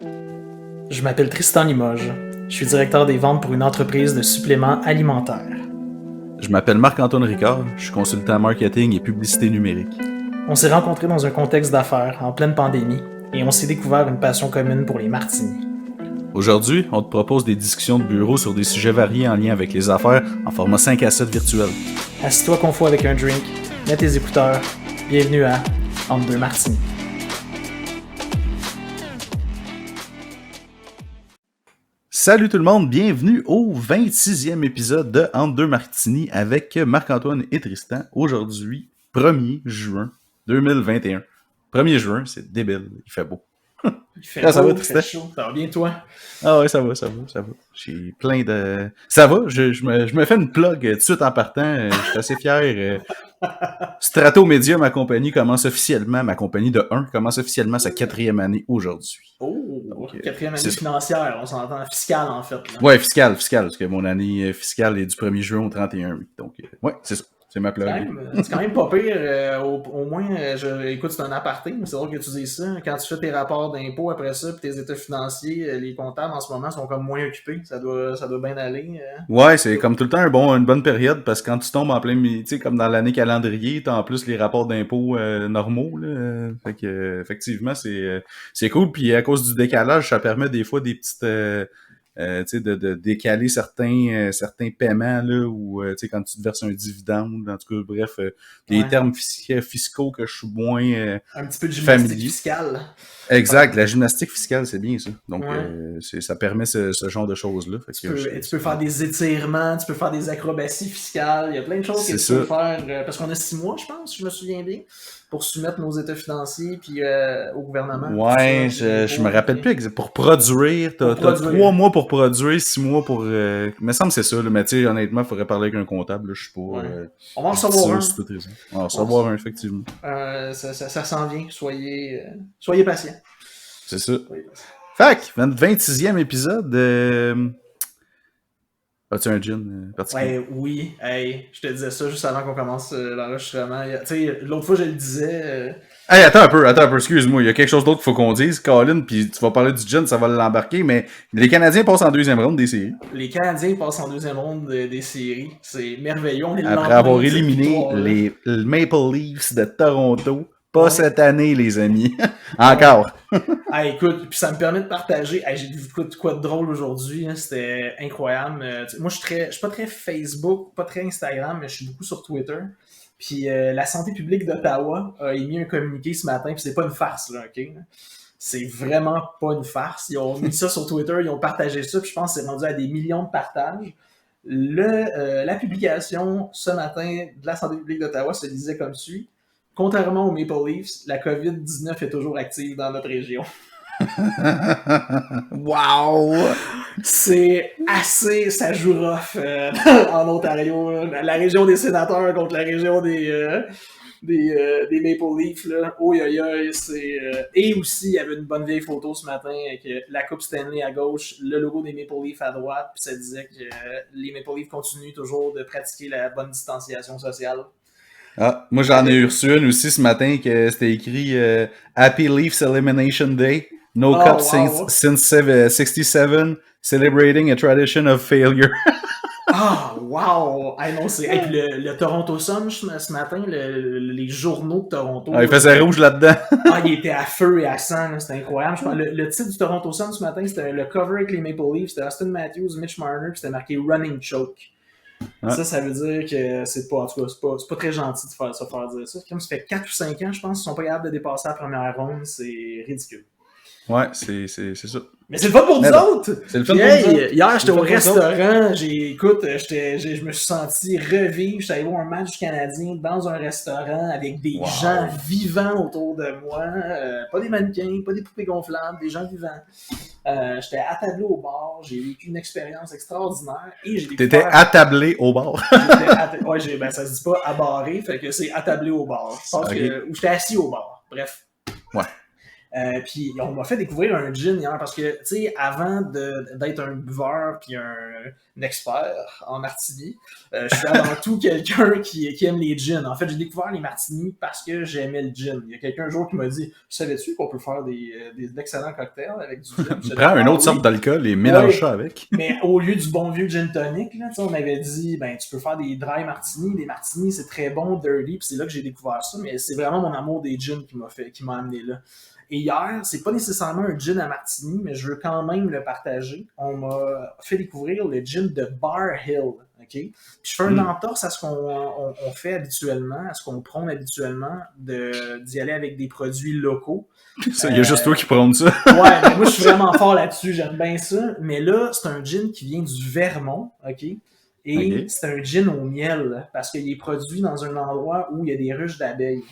Je m'appelle Tristan Limoges. Je suis directeur des ventes pour une entreprise de suppléments alimentaires. Je m'appelle Marc-Antoine Ricard, je suis consultant marketing et publicité numérique. On s'est rencontrés dans un contexte d'affaires, en pleine pandémie, et on s'est découvert une passion commune pour les martinis. Aujourd'hui, on te propose des discussions de bureau sur des sujets variés en lien avec les affaires en format 5 à 7 virtuel. Assis-toi confort avec un drink, mets tes écouteurs. Bienvenue à Entre deux martinis. Salut tout le monde, bienvenue au 26e épisode de Entre deux martinis avec Marc-Antoine et Tristan. Aujourd'hui, 1er juin 2021. 1er juin, c'est débile, il fait beau. Il fait ça beau, va, il Tristan? fait chaud. Ça va bien, toi? Ah ouais, ça va. J'ai plein de... Ça va, je me fais une plug tout de suite en partant. Je suis assez fier. Strato Media, ma compagnie commence officiellement sa 4e année aujourd'hui. Oh, Donc, 4e année c'est ça. financière, on s'entend fiscale en fait. Là. Ouais, fiscal, parce que mon année fiscale est du 1er juin au 31. Donc, ouais, c'est ça. C'est ma plug. C'est quand même pas pire. Au moins, écoute, c'est un aparté, mais c'est drôle que tu dises ça. Quand tu fais tes rapports d'impôts après ça, puis tes états financiers, les comptables en ce moment sont comme moins occupés. Ça doit bien aller. Ouais, c'est comme tout le temps une bonne période parce que quand tu tombes en plein milieu, tu sais, comme dans l'année calendrier, t'as en plus les rapports d'impôts normaux, là. Fait que, effectivement, c'est cool. Puis à cause du décalage, ça permet des fois des petites, tu sais, de décaler certains paiements, là, ou, tu sais, quand tu te verses un dividende, en tout cas, bref, des Ouais. termes fiscaux que je suis moins Un petit peu de gymnastique familier. fiscale. Exact, la gymnastique fiscale, c'est bien ça. Donc, Ouais. ça permet ce genre de choses-là. Fait que Tu peux faire des étirements, tu peux faire des acrobaties fiscales. Il y a plein de choses que C'est tu peux ça. faire. Parce qu'on a 6 mois, je pense, si je me souviens bien, pour soumettre nos états financiers puis au gouvernement. Ouais, tout ça, je me rappelle plus exact. Pour produire, t'as 3 mois pour produire, 6 mois pour... il me semble que c'est ça, là, mais tu sais, honnêtement, il faudrait parler avec un comptable, là, je suis pas... Ouais. On va en je suis recevoir un. sûr, c'est toute raison. On va en recevoir un, effectivement. Ça s'en vient. Soyez patients. C'est ça. Fait que, 26e épisode, as-tu un gin particulier? Ouais, oui. Hey, je te disais ça juste avant qu'on commence l'enregistrement. Tu sais, l'autre fois, je le disais... Hey, attends un peu, excuse-moi, il y a quelque chose d'autre qu'il faut qu'on dise, Colin, puis tu vas parler du gin, ça va l'embarquer, mais les Canadiens passent en 2e ronde des séries. Les Canadiens passent en 2e ronde des séries. C'est merveilleux. On est Après avoir éliminé les Maple Leafs de Toronto. Pas cette année, les amis. Encore. Ah, écoute, puis ça me permet de partager. J'ai vu quoi de drôle aujourd'hui. Hein, c'était incroyable. Moi, je suis pas très Facebook, pas très Instagram, mais je suis beaucoup sur Twitter. Puis la santé publique d'Ottawa a émis un communiqué ce matin, puis c'est pas une farce, là, OK? C'est vraiment pas une farce. Ils ont mis ça sur Twitter, ils ont partagé ça, puis je pense que c'est rendu à des millions de partages. La publication ce matin de la santé publique d'Ottawa se disait comme suit. Contrairement aux Maple Leafs, la COVID-19 est toujours active dans notre région. Wow! C'est assez... Ça joue rough en Ontario. La région des sénateurs contre la région des Maple Leafs. Là. Et aussi, il y avait une bonne vieille photo ce matin avec la Coupe Stanley à gauche, le logo des Maple Leafs à droite, puis ça disait que les Maple Leafs continuent toujours de pratiquer la bonne distanciation sociale. Ah, moi j'en ai reçu une aussi ce matin que c'était écrit Happy Leafs Elimination Day. No cup since 67, celebrating a tradition of failure. Ah, wow! Hey, non, c'est... Hey, puis le Toronto Sun, ce matin, les journaux de Toronto... Ah, il faisait rouge là-dedans. Il était à feu et à sang, là, c'était incroyable. Je pense, le titre du Toronto Sun ce matin, c'était le cover avec les Maple Leafs, c'était Austin Matthews, Mitch Marner, puis c'était marqué « Running Choke ». Ouais. Ça veut dire que c'est pas, en tout cas, c'est pas très gentil de faire dire ça. Comme ça fait 4 ou 5 ans, je pense, qu'ils sont pas capables de dépasser la première ronde, c'est ridicule. Ouais, c'est ça. Mais c'est le fun pour nous autres! C'est le fun pour nous autres! Hier, j'étais au restaurant, je me suis senti revivre. J'étais allé voir un match du Canadien dans un restaurant avec des gens vivants autour de moi. Pas des mannequins, pas des poupées gonflables, des gens vivants. J'étais attablé au bar, j'ai vécu une expérience extraordinaire. T'étais attablé au bar? Ouais, ça se dit pas abarré, fait que c'est attablé au bar. Je pense que... Ou j'étais assis au bar, bref. Ouais. Puis on m'a fait découvrir un gin hier parce que, tu sais, avant d'être un buveur puis un expert en martini, je suis avant tout quelqu'un qui aime les gins. En fait, j'ai découvert les martinis parce que j'aimais le gin. Il y a quelqu'un un jour qui m'a dit « Savais-tu qu'on peut faire d'excellents cocktails avec du gin? » Prends une autre sorte d'alcool et mélange ça avec. Mais au lieu du bon vieux gin tonic, là, on m'avait dit ben tu peux faire des dry martinis. Des martinis, c'est très bon, dirty, puis c'est là que j'ai découvert ça. Mais c'est vraiment mon amour des gins qui m'a amené là. Et hier, c'est pas nécessairement un gin à martini, mais je veux quand même le partager. On m'a fait découvrir le gin de Bar Hill. Okay? Puis je fais un entorse à ce qu'on fait habituellement, à ce qu'on prône habituellement, d'y aller avec des produits locaux. Ça, il y a juste toi qui prône ça. Ouais, mais moi je suis vraiment fort là-dessus, j'aime bien ça. Mais là, c'est un gin qui vient du Vermont, OK? Et c'est un gin au miel, parce qu'il est produit dans un endroit où il y a des ruches d'abeilles.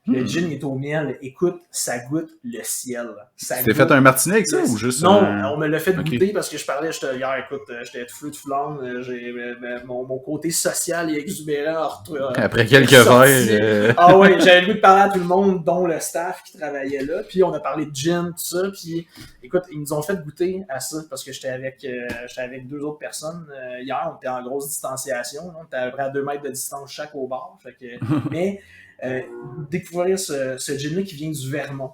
Le gin est au miel. Écoute, ça goûte le ciel. T'as fait un martini avec ça ou juste Non, on me l'a fait goûter parce que je parlais, hier, écoute, j'étais de feu de flamme, mon côté social et exubérant. Après quelques verres. Ah ouais, j'avais le goût de parler à tout le monde, dont le staff qui travaillait là. Puis on a parlé de gin, tout ça. Puis écoute, ils nous ont fait goûter à ça parce que j'étais avec 2 autres personnes. Hier, on était en grosse distanciation. Là. On était à peu près à 2 mètres de distance chaque au bar. Fait que, mais découvrir ce gin-là qui vient du Vermont.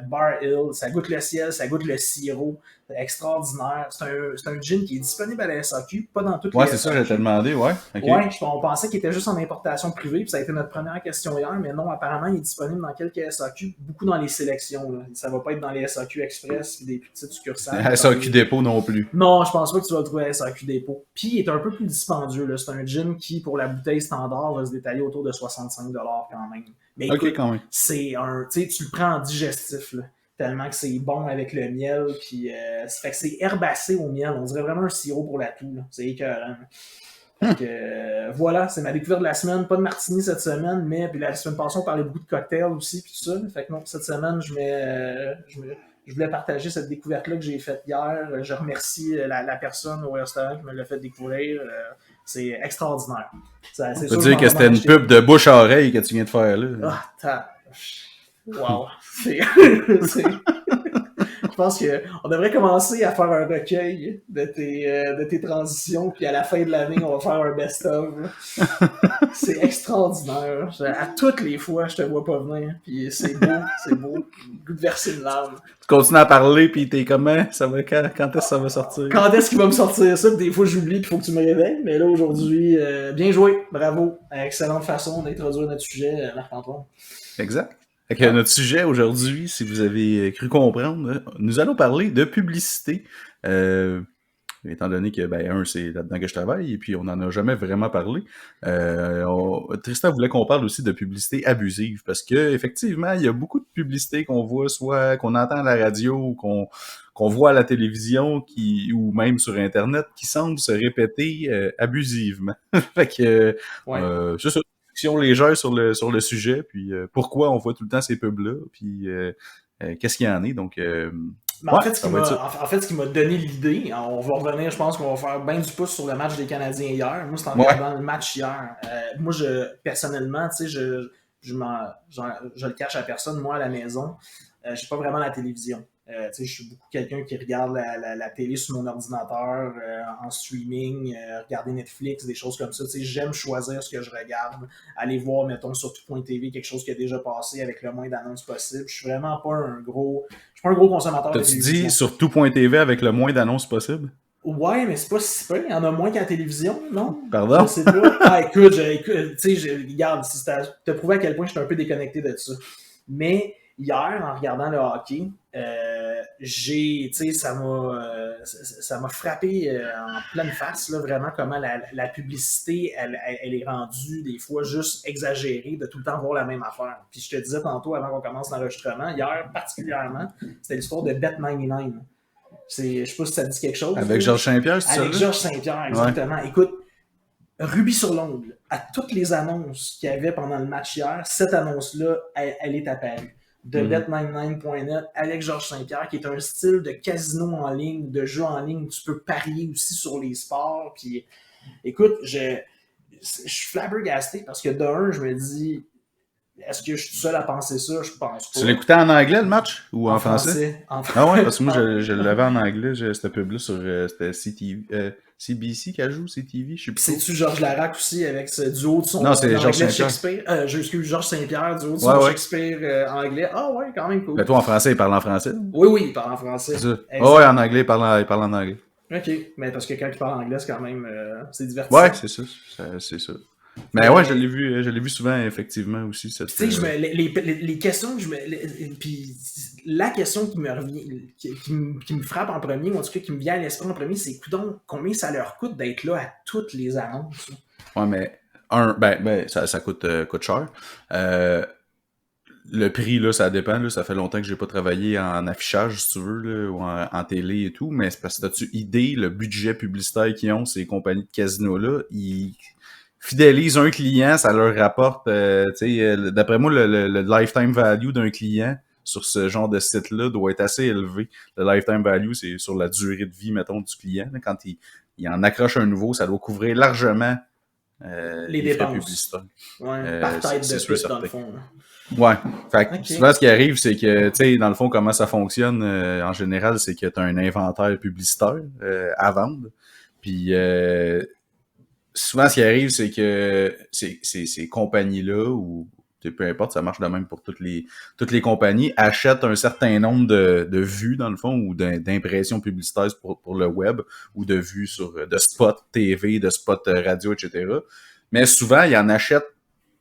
Bar Hill, ça goûte le ciel, ça goûte le sirop, c'est extraordinaire. C'est un gin qui est disponible à la SAQ, pas dans toutes les SAQ. Ouais, c'est ça, j'allais te demander, ouais. Okay. Ouais, on pensait qu'il était juste en importation privée, puis ça a été notre première question hier, mais non, apparemment, il est disponible dans quelques SAQ, beaucoup dans les sélections. Là. Ça va pas être dans les SAQ Express, des petites succursales. SAQ Dépôt non plus. Non, je pense pas que tu vas le trouver à SAQ Dépôt. Puis, il est un peu plus dispendieux. Là. C'est un gin qui, pour la bouteille standard, va se détailler autour de 65$ quand même. Mais écoute, quand même. c'est tu le prends en digestif, là, tellement que c'est bon avec le miel, puis ça fait que c'est herbacé au miel. On dirait vraiment un sirop pour la toux. Là. C'est écœurant. Fait que, voilà, c'est ma découverte de la semaine. Pas de martini cette semaine, mais puis la semaine passée, on parlait beaucoup de cocktails aussi, puis tout ça. Fait que non, cette semaine, je voulais partager cette découverte-là que j'ai faite hier. Je remercie la personne au restaurant qui me l'a fait découvrir. C'est extraordinaire. Ça veut dire que c'était une pub de bouche à oreille que tu viens de faire là. Ah, wow. Je pense qu'on devrait commencer à faire un recueil de tes transitions, puis à la fin de l'année, on va faire un best-of. C'est extraordinaire. À toutes les fois, je te vois pas venir, puis c'est beau. Goût de verser une larme. Tu continues à parler, puis t'es comment? Quand est-ce que ça va sortir? Quand est-ce qu'il va me sortir ça? Des fois, j'oublie, puis il faut que tu me réveilles. Mais là, aujourd'hui, bien joué. Bravo. Excellente façon d'introduire notre sujet, Marc-Antoine. Exact. Notre sujet aujourd'hui, si vous avez cru comprendre, nous allons parler de publicité. Étant donné que, c'est là-dedans que je travaille, et puis on n'en a jamais vraiment parlé. Tristan voulait qu'on parle aussi de publicité abusive, parce que effectivement, il y a beaucoup de publicités qu'on voit, soit qu'on entend à la radio, ou qu'on voit à la télévision, ou même sur Internet, qui semblent se répéter abusivement. Fait que, c'est ça. Légère sur le sujet, puis pourquoi on voit tout le temps ces pubs-là, puis qu'est-ce qu'il y en est, donc... Mais en fait, ce qui m'a donné l'idée, on va revenir, je pense qu'on va faire bien du pouce sur le match des Canadiens hier. Moi, c'est en regardant le match hier. Moi, personnellement, tu sais, je le cache à personne, moi, à la maison, j'ai pas vraiment la télévision. Je suis beaucoup quelqu'un qui regarde la télé sur mon ordinateur, en streaming, regarder Netflix, des choses comme ça. J'aime choisir ce que je regarde, aller voir, mettons, sur tout.tv, quelque chose qui a déjà passé avec le moins d'annonces possible. Je suis vraiment pas un gros consommateur de télévision. Tu dis sur tout.tv avec le moins d'annonces possible? Ouais, mais c'est pas si peu. Il y en a moins qu'à la télévision, non? Pardon? Je sais pas. Écoute, regarde, si t'as prouvé à quel point je suis un peu déconnecté de ça. Mais hier, en regardant le hockey, ça m'a frappé en pleine face, là, vraiment, comment la publicité, elle est rendue des fois juste exagérée, de tout le temps voir la même affaire. Puis je te disais tantôt, avant qu'on commence l'enregistrement, hier particulièrement, c'était l'histoire de Bet99. Je sais pas si ça te dit quelque chose. Avec Georges Saint-Pierre, c'est ça? Avec Georges Saint-Pierre, exactement. Ouais. Écoute, rubis sur l'ongle, à toutes les annonces qu'il y avait pendant le match hier, cette annonce-là, elle est apparue. De Bet99.net, avec Georges Saint-Pierre, qui est un style de casino en ligne, de jeu en ligne où tu peux parier aussi sur les sports. Puis, écoute, je suis flabbergasté parce que de un, je me dis, Est-ce que je suis seul à penser ça? Je pense pas. Tu l'écoutais en anglais, le match? Ou en français? En Ah ouais, français. parce que moi, je l'avais en anglais, cette pub-là sur c'était CBC qu'elle joue, CTV, je sais Puis plus trop. c'est-tu Georges Larac aussi avec ce duo de son Non, c'est Georges anglais de Saint-Pierre. Shakespeare? Excuse, Georges Saint-Pierre, duo de Ouais, son ouais. Shakespeare anglais. Ah ouais, quand même cool. Ben, toi, en français, il parle en français. Oui, oui, il parle en C'est français. ça. Oh, ouais, Exact. en anglais, il parle en anglais. Ok, mais parce que quand il parle anglais, c'est quand même c'est Ouais, divertissant. c'est ça. C'est ça. Mais ouais, Mais je l'ai vu souvent, effectivement, aussi, tu cette. sais, les questions que je me. Puis la question qui me revient, qui me frappe en premier, ou en tout cas qui me vient à l'esprit en premier, c'est coudonc, combien ça leur coûte d'être là à toutes les annonces? Ouais, mais ça coûte cher. Le prix, là, ça dépend. Là. Ça fait longtemps que j'ai pas travaillé en affichage, si tu veux, là, ou en télé et tout. Mais c'est parce que t'as-tu idée, le budget publicitaire qu'ils ont, ces compagnies de casinos-là, ils fidélisent un client, ça leur rapporte, d'après moi, le lifetime value d'un client sur ce genre de site-là doit être assez élevé. Le lifetime value, c'est sur la durée de vie, mettons, du client. Là. Quand il en accroche un nouveau, ça doit couvrir largement Les les frais dépenses. publicitaires. Ouais, par tête de C'est sûr pute, dans le certain. fond. Ouais. Fait que Ok. souvent, ce qui arrive, c'est que, tu sais, dans le fond, comment ça fonctionne, en général, c'est que tu as un inventaire publicitaire à vendre. Puis, souvent, ce qui arrive, c'est que ces compagnies-là, ou peu importe, ça marche de même pour toutes les compagnies, achètent un certain nombre de vues, dans le fond, ou d'impressions publicitaires pour le web, ou de vues de spots TV, de spots radio, etc. Mais souvent, ils en achètent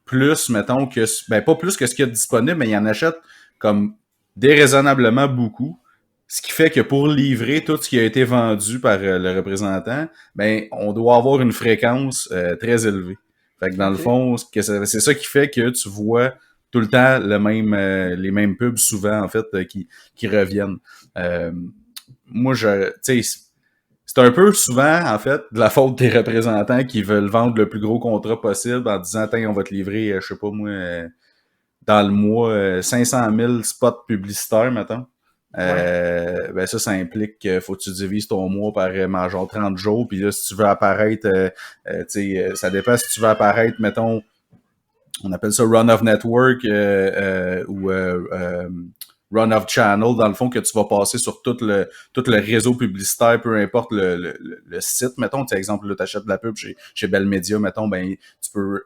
plus, mettons, pas plus que ce qu'il y a de disponible, mais ils en achètent comme déraisonnablement beaucoup. Ce qui fait que pour livrer tout ce qui a été vendu par le représentant, ben, on doit avoir une fréquence très élevée. Fait que dans le Ok. fond, c'est ça qui fait que tu vois tout le temps les mêmes pubs souvent, en fait, qui reviennent. Euh, moi, tu sais, c'est un peu souvent, en fait, de la faute des représentants qui veulent vendre le plus gros contrat possible en disant, tiens, on va te livrer, je sais pas moi, dans le mois, 500 000 spots publicitaires, mettons. Ouais. Ben ça implique qu'il faut que tu divises ton mois par genre 30 jours. Puis là, si tu veux apparaître, ça dépend si tu veux apparaître, mettons, on appelle ça run of network ou run of channel, dans le fond, que tu vas passer sur tout le réseau publicitaire, peu importe le site. Mettons, par exemple, là, tu achètes de la pub chez Bell Media, mettons, ben,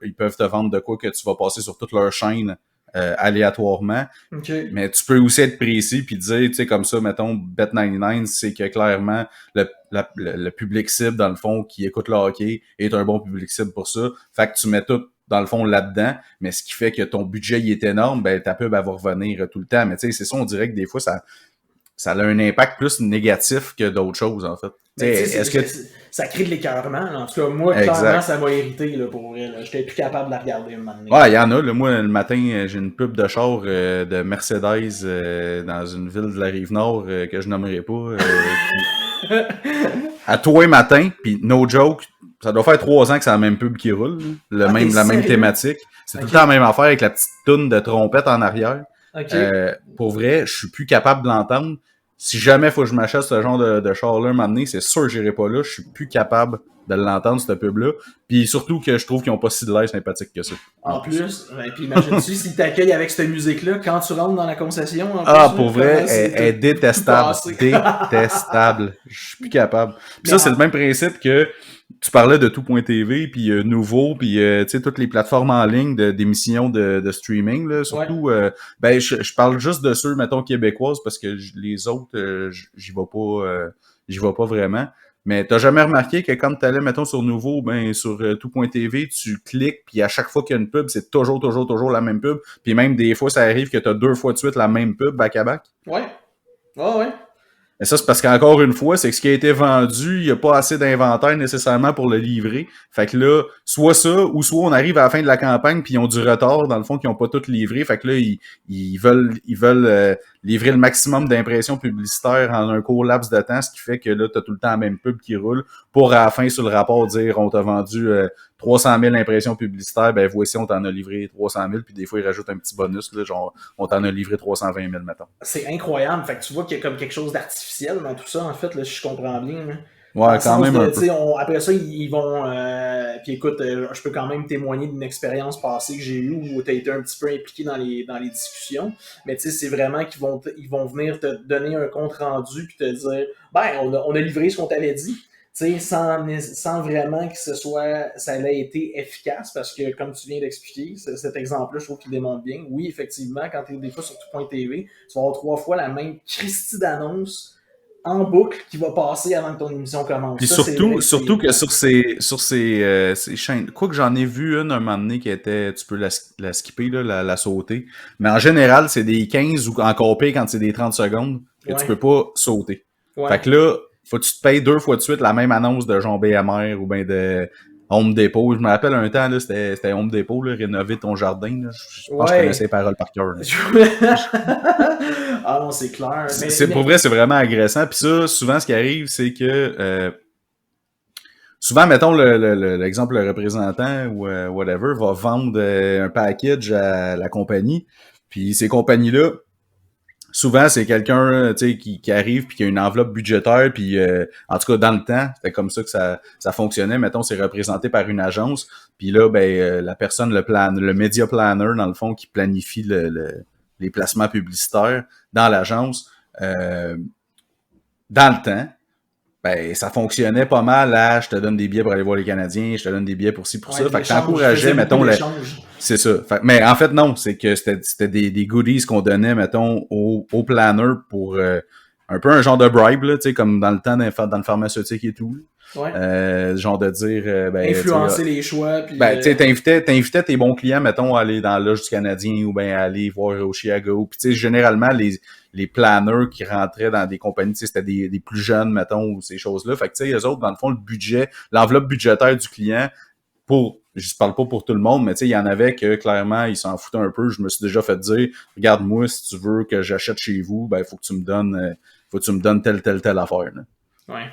ils peuvent te vendre de quoi que tu vas passer sur toute leur chaîne aléatoirement. Ok. Mais tu peux aussi être précis puis dire, tu sais, comme ça, mettons, Bet99, c'est que clairement, le public cible, dans le fond, qui écoute le hockey, est un bon public cible pour ça. Fait que tu mets tout, dans le fond, là-dedans, mais ce qui fait que ton budget, il est énorme, ben, ta pub, elle va revenir tout le temps. Mais tu sais, c'est ça, on dirait que des fois, ça a un impact plus négatif que d'autres choses, en fait. Mais tu sais, Est-ce que... ça crée de l'écœurement. En tout cas, moi, clairement, Exact. ça m'a irrité, là, pour vrai. J'étais plus capable de la regarder un moment donné. Ouais, il y en a. Là, moi, le matin, j'ai une pub de char de Mercedes dans une ville de la Rive-Nord que je nommerai pas. À tous les matins, puis no joke, ça doit faire 3 ans que c'est la même pub qui roule. Là. Ah, t'es La même sérieux? thématique. C'est tout Ok. le temps la même affaire avec la petite toune de trompette en arrière. Ok. Pour vrai, je suis plus capable de l'entendre. Si jamais il faut que je m'achète ce genre de char-là un moment donné, c'est sûr que j'irai pas là. Je suis plus capable de l'entendre, cette pub-là. Puis surtout que je trouve qu'ils ont pas si de l'air sympathique que ça. En plus, ben, puis imagine-tu s'ils t'accueillent avec cette musique-là quand tu rentres dans la concession. En Ah, plus, pour là, vrai, comment c'est elle est tout détestable. passé. Détestable. Je suis plus capable. Puis Mais ça, c'est le même principe que tu parlais de tout.tv, puis Nouveau, puis tu sais, toutes les plateformes en ligne d'émissions de streaming, là, surtout, ben, je parle juste de ceux, mettons, québécoises, parce que les autres, j'y vais pas vraiment. Mais t'as jamais remarqué que quand t'allais, mettons, sur Nouveau, ben, sur tout.tv, tu cliques, puis à chaque fois qu'il y a une pub, c'est toujours la même pub. Puis même des fois, ça arrive que t'as 2 fois de suite la même pub back-à-back. Ouais. Ouais, ouais. Mais ça, c'est parce qu'encore une fois, c'est que ce qui a été vendu, il n'y a pas assez d'inventaire nécessairement pour le livrer. Fait que là, soit ça, ou soit on arrive à la fin de la campagne puis ils ont du retard, dans le fond, qu'ils n'ont pas tout livré. Fait que là, ils veulent livrer le maximum d'impressions publicitaires en un court laps de temps, ce qui fait que là, tu as tout le temps la même pub qui roule pour à la fin, sur le rapport, dire on t'a vendu 300 000 impressions publicitaires, ben voici, on t'en a livré 300 000, puis des fois, ils rajoutent un petit bonus, là, genre on t'en a livré 320 000, mettons. C'est incroyable. Fait que tu vois qu'il y a comme quelque chose d'artificiel dans tout ça, en fait, là, si je comprends bien. Là. Dans Ouais, le quand sens même de, un tu peu. sais, après ça, ils vont. Puis écoute, je peux quand même témoigner d'une expérience passée que j'ai eue où tu as été un petit peu impliqué dans les discussions. Mais tu sais, c'est vraiment qu'ils ils vont venir te donner un compte rendu puis te dire ben, on a livré ce qu'on t'avait dit. Tu sais, sans vraiment que ça ait été efficace, parce que, comme tu viens d'expliquer, cet exemple-là, je trouve qu'il démontre bien. Oui, effectivement, quand tu es des fois sur tout.tv, tu vas avoir 3 fois la même Christie d'annonce en boucle qui va passer avant que ton émission commence. Puis Ça, c'est vrai surtout, que c'est surtout que irritant. sur ces chaînes, quoi que j'en ai vu une un moment donné qui était, tu peux la skipper, là, la sauter. Mais en général, c'est des 15 ou encore pire quand c'est des 30 secondes que tu Ouais, peux pas sauter. Fait ouais. que là, faut que tu te payes 2 fois de suite la même annonce de genre BMR ou bien de Home Depot. Je me rappelle un temps, là, c'était Home Depot, là, rénover ton jardin. Là. Je pense que je connaissais Ouais. les paroles par cœur. Là. Ah non, c'est clair. Pour vrai, c'est vraiment agressant. Puis ça, souvent, ce qui arrive, c'est que souvent, mettons l'exemple, le représentant ou whatever va vendre un package à la compagnie. Puis ces compagnies-là, souvent, c'est quelqu'un qui arrive puis qui a une enveloppe budgétaire. Puis en tout cas, dans le temps, c'était comme ça que ça fonctionnait. Mettons, c'est représenté par une agence. Puis là, la personne, le media planner, dans le fond, qui planifie les placements publicitaires dans l'agence, dans le temps, ben, ça fonctionnait pas mal là, je te donne des billets pour aller voir les Canadiens, je te donne des billets pour ci, pour Ouais, ça. de Fait que l'échange. Je faisais t'encourageais, beaucoup mettons, d'échanges. c'est ça. Mais en fait, non, c'est que c'était des goodies qu'on donnait, mettons, au planner pour un peu un genre de bribe, là, tu sais, comme dans le temps dans le pharmaceutique et tout. Ouais. Genre de dire, tu sais, Influencer les choix, puis tu sais, t'invitais tes bons clients, mettons, à aller dans la loge du Canadien ou bien à aller voir au Chicago. Puis, tu sais, généralement, les planners qui rentraient dans des compagnies, tu sais, c'était des plus jeunes, mettons, ou ces choses-là. Fait que, tu sais, eux autres, dans le fond, l'enveloppe budgétaire du client, je parle pas pour tout le monde, mais tu sais, il y en avait que, clairement, ils s'en foutaient un peu. Je me suis déjà fait dire, regarde-moi, si tu veux que j'achète chez vous, ben, faut que tu me donnes telle affaire, là. ouais.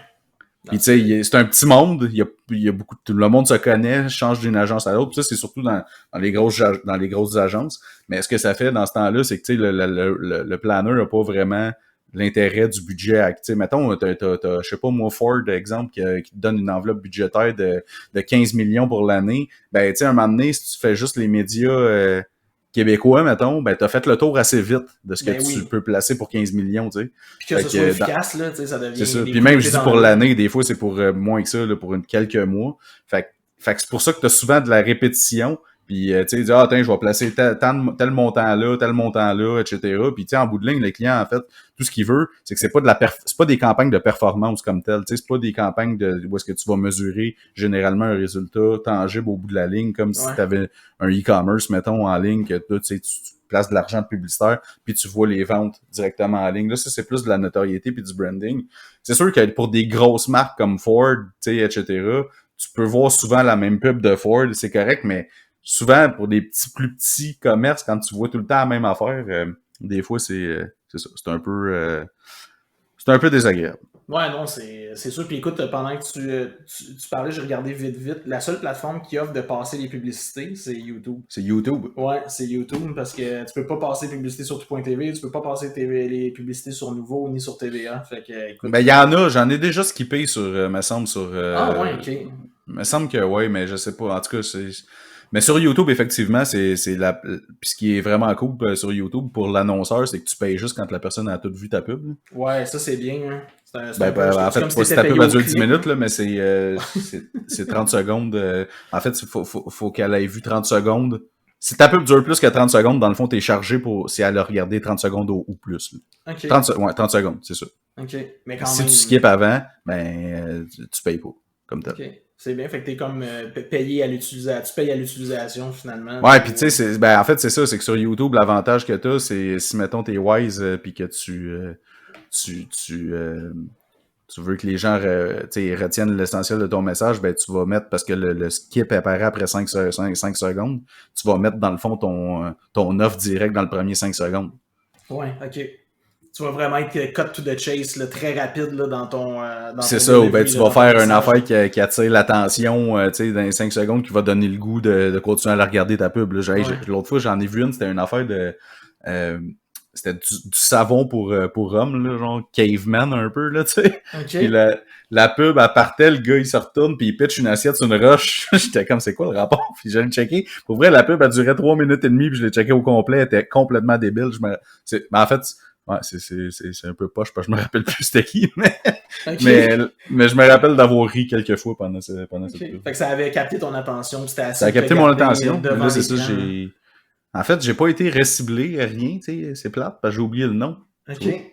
Puis tu sais, c'est un petit monde, il y a beaucoup, tout le monde se connaît, change d'une agence à l'autre. Puis ça, c'est surtout dans les grosses agences. Mais ce que ça fait dans ce temps-là, c'est que tu sais, le planner n'a pas vraiment l'intérêt du budget. Tu sais, mettons, je sais pas, moi, Ford, exemple, qui te donne une enveloppe budgétaire de 15 millions pour l'année. Ben, tu sais, un moment donné, si tu fais juste les médias québécois, mettons, ben, t'as fait le tour assez vite de ce que Ben tu oui. peux placer pour 15 millions, tu sais. Puis que Fait ce soit que, efficace, là, tu sais, ça c'est devient ça. des Puis coups même, je d'épée dis dans pour l'eau. l'année, des fois, c'est pour moins que ça, là, pour quelques mois. Fait que c'est pour ça que tu as souvent de la répétition. Puis, tu sais, dire, attends, je vais placer tel montant là, etc. Puis, tu sais, en bout de ligne, le client, en fait, tout ce qu'il veut, c'est que c'est pas des campagnes de performance comme telles. Tu sais, c'est pas des campagnes où est-ce que tu vas mesurer généralement un résultat tangible au bout de la ligne, comme si Ouais. tu avais un e-commerce, mettons, en ligne, que là, tu sais, tu places de l'argent publicitaire, puis tu vois les ventes directement en ligne. Là, ça, c'est plus de la notoriété puis du branding. C'est sûr que pour des grosses marques comme Ford, tu sais, etc., tu peux voir souvent la même pub de Ford, c'est correct, mais souvent, pour des plus petits commerces, quand tu vois tout le temps la même affaire, des fois, c'est ça. C'est un peu désagréable. Ouais, non, c'est sûr. Puis écoute, pendant que tu parlais, j'ai regardé vite, vite. La seule plateforme qui offre de passer les publicités, c'est YouTube. C'est YouTube. Ouais, c'est YouTube parce que tu peux pas passer publicité sur tout.tv, tu peux pas passer les publicités sur Nouveau ni sur TVA. Fait que, écoute. Ben, il y en a, j'en ai déjà skippé me semble, Ah, ouais, ok. me semble que ouais, mais je sais pas. En tout cas, mais sur YouTube, effectivement, puis ce qui est vraiment cool sur YouTube pour l'annonceur, c'est que tu payes juste quand la personne a tout vu ta pub. Là. Ouais, ça c'est bien. Hein. C'est un peu, En c'est fait, comme si pas si t'étais ta pub payé a au duré 10 clic. minutes, là, mais c'est 30 secondes. En fait, faut qu'elle ait vu 30 secondes. Si ta pub dure plus que 30 secondes, dans le fond, t'es chargé si elle a regardé 30 secondes ou plus. Là. Ok, 30 secondes, c'est ça. ok. Mais quand Si tu même. skips avant, tu payes pas, comme tel. Ok. C'est bien, fait que t'es comme payé à l'utilisation. Tu payes à l'utilisation finalement. Ouais, puis tu sais, en fait, c'est ça, c'est que sur YouTube, l'avantage que t'as, c'est si, mettons, t'es wise, puis que tu, tu, euh, tu veux que les gens retiennent l'essentiel de ton message, ben tu vas mettre, parce que le skip apparaît après 5 secondes, tu vas mettre dans le fond ton offre direct dans le premier 5 secondes. Ouais, ok. Tu vas vraiment être cut to the chase, là, très rapide là, dans C'est ton ça, ou ben delivery, tu là, vas dans ton faire une message. affaire qui attire l'attention dans les 5 secondes, qui va donner le goût de continuer à la regarder ta pub. Là. Ouais. L'autre fois, j'en ai vu une, c'était une affaire de... c'était du savon pour homme, là, genre caveman un peu, là, tu sais. OK. Puis la pub, elle partait, le gars, il se retourne, puis il pitch une assiette sur une roche. J'étais comme, c'est quoi le rapport? Puis j'allais le checker. Pour vrai, la pub, elle durait 3 minutes et demie, puis je l'ai checké au complet. Elle était complètement débile. Mais en fait, ouais, c'est un peu poche, parce que je me rappelle plus c'était qui, OK. mais je me rappelle d'avoir ri quelques fois pendant cette OK. pub. Fait que ça avait capté ton attention, puis c'était assez Ça a de te capté mon garder attention. Mais devant là, c'est ça, l'écran. En fait, j'ai pas été reciblé, rien, tu sais, c'est plate, parce que j'ai oublié le nom. OK.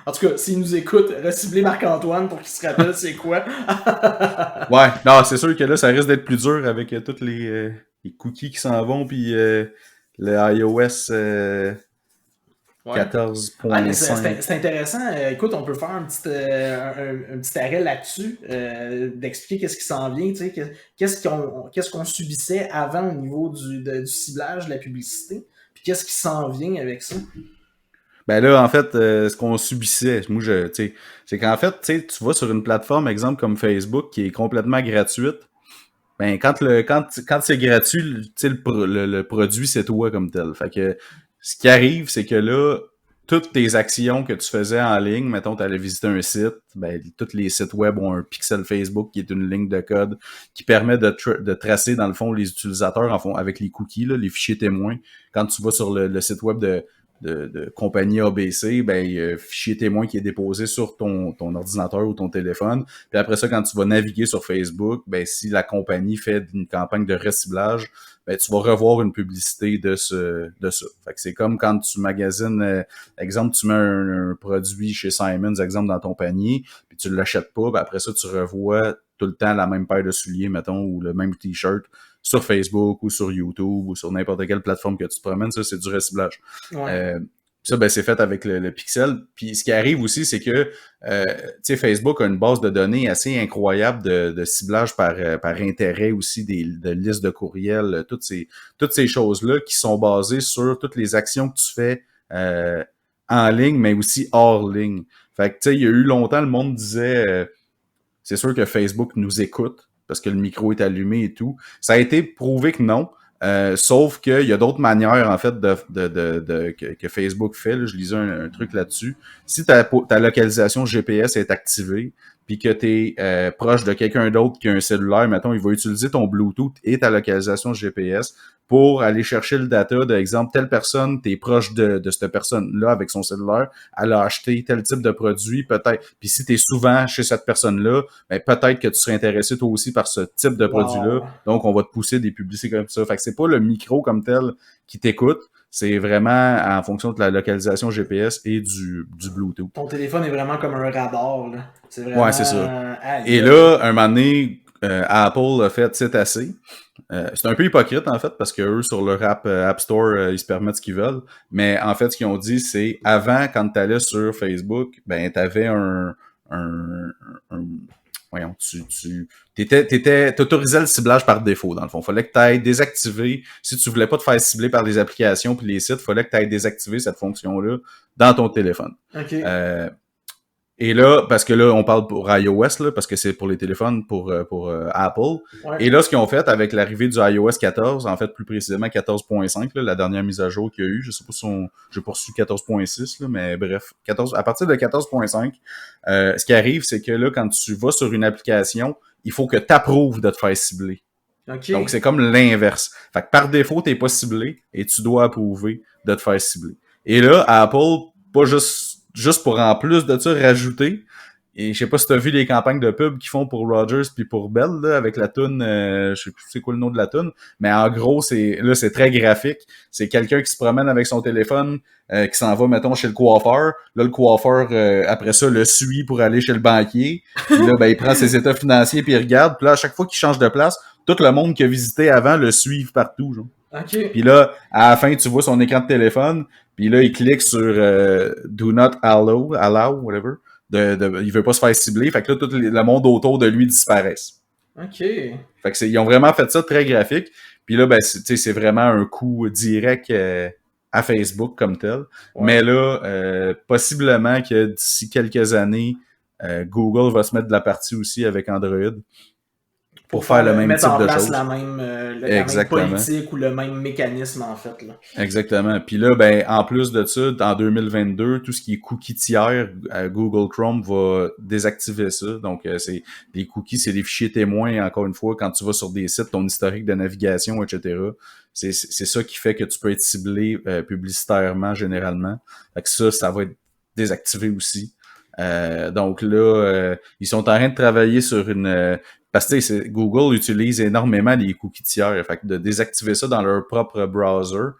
En tout cas, s'il nous écoute, recibler Marc-Antoine pour qu'il se rappelle c'est quoi. Ouais, non, c'est sûr que là, ça risque d'être plus dur avec tous les cookies qui s'en vont, puis le iOS Ouais. Ah, mais 14.5. c'est intéressant. Écoute, on peut faire un petit arrêt là-dessus, d'expliquer qu'est-ce qui s'en vient, tu sais, qu'est-ce qu'on subissait avant au niveau du ciblage, de la publicité, puis qu'est-ce qui s'en vient avec ça. Ben là, en fait, ce qu'on subissait, tu sais, c'est qu'en fait, tu sais, tu vas sur une plateforme, exemple comme Facebook, qui est complètement gratuite. Ben, quand c'est gratuit, tu sais, le produit, c'est toi comme tel. Fait que ce qui arrive, c'est que là, toutes tes actions que tu faisais en ligne, mettons, tu allais visiter un site, ben, tous les sites web ont un pixel Facebook qui est une ligne de code qui permet de tracer, dans le fond, les utilisateurs en fond, avec les cookies, là, les fichiers témoins. Quand tu vas sur le site web de compagnie ABC, ben, il y a un fichier témoin qui est déposé sur ton ordinateur ou ton téléphone. Puis après ça, quand tu vas naviguer sur Facebook, ben, si la compagnie fait une campagne de reciblage, ben, tu vas revoir une publicité de ça. Fait que c'est comme quand tu magasines, exemple, tu mets un produit chez Simons, exemple, dans ton panier, puis tu l'achètes pas, ben après ça, tu revois tout le temps la même paire de souliers, mettons, ou le même t-shirt sur Facebook ou sur YouTube ou sur n'importe quelle plateforme que tu te promènes. Ça, c'est du reciblage. Ouais. Ça, ben, c'est fait avec le pixel. Puis ce qui arrive aussi, c'est que tu sais, Facebook a une base de données assez incroyable de ciblage par intérêt aussi, de listes de courriels, toutes ces choses-là qui sont basées sur toutes les actions que tu fais en ligne, mais aussi hors ligne. Fait que tu sais, il y a eu longtemps, le monde disait c'est sûr que Facebook nous écoute parce que le micro est allumé et tout. Ça a été prouvé que non. Sauf qu'il y a d'autres manières, en fait, que Facebook fait. Là, je lisais un truc là-dessus. Si ta localisation GPS est activée, puis que tu es proche de quelqu'un d'autre qui a un cellulaire, mettons, il va utiliser ton Bluetooth et ta localisation GPS pour aller chercher le data de, exemple, telle personne, tu es proche de cette personne-là avec son cellulaire, elle a acheté tel type de produit, peut-être. Puis si tu es souvent chez cette personne-là, ben, peut-être que tu serais intéressé toi aussi par ce type de produit-là. Wow. Donc, on va te pousser des publicités comme ça. Fait que c'est pas le micro comme tel qui t'écoute, c'est vraiment en fonction de la localisation GPS et du Bluetooth. Ton téléphone est vraiment comme un radar, là. C'est vraiment... Ouais, c'est ça. Aïe, Et aïe. là, un moment donné, Apple a fait c'est assez. C'est un peu hypocrite, en fait, parce que eux, sur leur App Store, ils se permettent ce qu'ils veulent. Mais en fait, ce qu'ils ont dit, c'est avant, quand tu allais sur Facebook, ben, tu avais voyons, t'autorisais le ciblage par défaut, dans le fond. Fallait que tu ailles désactiver, si tu voulais pas te faire cibler par les applications puis les sites, fallait que tu ailles désactiver cette fonction-là dans ton téléphone. OK. Et là, parce que là, on parle pour iOS, là, parce que c'est pour les téléphones, pour Apple. Ouais. Et là, ce qu'ils ont fait avec l'arrivée du iOS 14, en fait, plus précisément 14.5, là, la dernière mise à jour qu'il y a eu, je sais pas si j'ai poursuivi 14.6, là, mais bref, à partir de 14.5, ce qui arrive, c'est que là, quand tu vas sur une application, il faut que tu approuves de te faire cibler. OK. Donc, c'est comme l'inverse. Fait que par défaut, t'es pas ciblé et tu dois approuver de te faire cibler. Et là, Apple, pas juste pour en plus de ça rajouter, et je sais pas si t'as vu les campagnes de pub qu'ils font pour Rogers puis pour Bell, là, avec la toune, je sais plus c'est quoi le nom de la toune, mais en gros, c'est très graphique. C'est quelqu'un qui se promène avec son téléphone, qui s'en va, mettons, chez le coiffeur. Là, le coiffeur, après ça, le suit pour aller chez le banquier. Puis là, ben, il prend ses états financiers puis il regarde. Puis là, à chaque fois qu'il change de place, tout le monde qui a visité avant le suivent partout, genre. OK. Puis là, à la fin, tu vois son écran de téléphone, puis là, il clique sur Do not allow, whatever. Il veut pas se faire cibler, fait que là, tout le monde autour de lui disparaisse. OK. Fait que ils ont vraiment fait ça très graphique. Puis là, ben, c'est vraiment un coup direct à Facebook comme tel. Ouais. Mais là, possiblement que d'ici quelques années, Google va se mettre de la partie aussi avec Android. pour faire le même mettre type en de place choses. la même politique ou le même mécanisme, en fait. Là. Exactement. Puis là, ben, en plus de ça, en 2022, tout ce qui est cookies tiers, Google Chrome va désactiver ça. Donc, c'est les cookies, c'est des fichiers témoins, encore une fois, quand tu vas sur des sites, ton historique de navigation, etc. C'est ça qui fait que tu peux être ciblé publicitairement, généralement. Fait que ça va être désactivé aussi. Donc là, ils sont en train de travailler sur parce que Google utilise énormément les cookies tiers. Fait que de désactiver ça dans leur propre browser,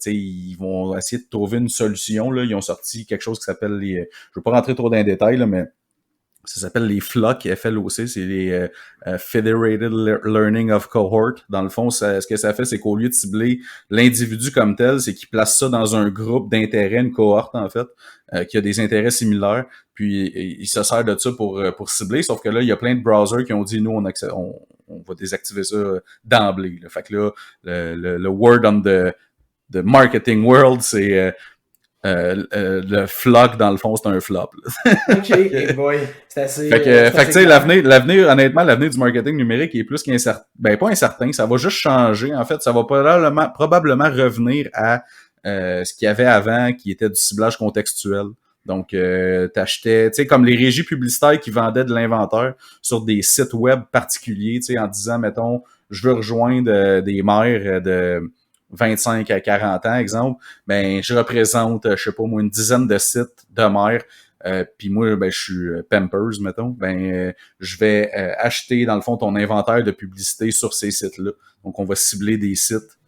ils vont essayer de trouver une solution. Là. Ils ont sorti quelque chose qui s'appelle les... Je ne veux pas rentrer trop dans les détails, là, mais ça s'appelle les FLOC, FLOC, c'est les Federated Learning of Cohort. Dans le fond, ce que ça fait, c'est qu'au lieu de cibler l'individu comme tel, c'est qu'ils placent ça dans un groupe d'intérêts, une cohorte en fait, qui a des intérêts similaires, puis ils se servent de ça pour cibler, sauf que là, il y a plein de browsers qui ont dit, nous, on va désactiver ça d'emblée. Là. Fait que là, le word on the marketing world, c'est... le flock, dans le fond, c'est un flop. OK, hey boy. C'est assez... Fait que tu sais, l'avenir, honnêtement, l'avenir du marketing numérique est plus qu'incertain. Ben, pas incertain, ça va juste changer. En fait, ça va probablement revenir à ce qu'il y avait avant, qui était du ciblage contextuel. Donc, t'achetais, tu sais, comme les régies publicitaires qui vendaient de l'inventaire sur des sites web particuliers, tu sais, en disant, mettons, je veux rejoindre des mères de 25 à 40 ans, exemple, ben je représente, je sais pas moi, une dizaine de sites de mères, puis moi, ben je suis Pampers, mettons, ben je vais acheter, dans le fond, ton inventaire de publicité sur ces sites-là. Donc, on va cibler des sites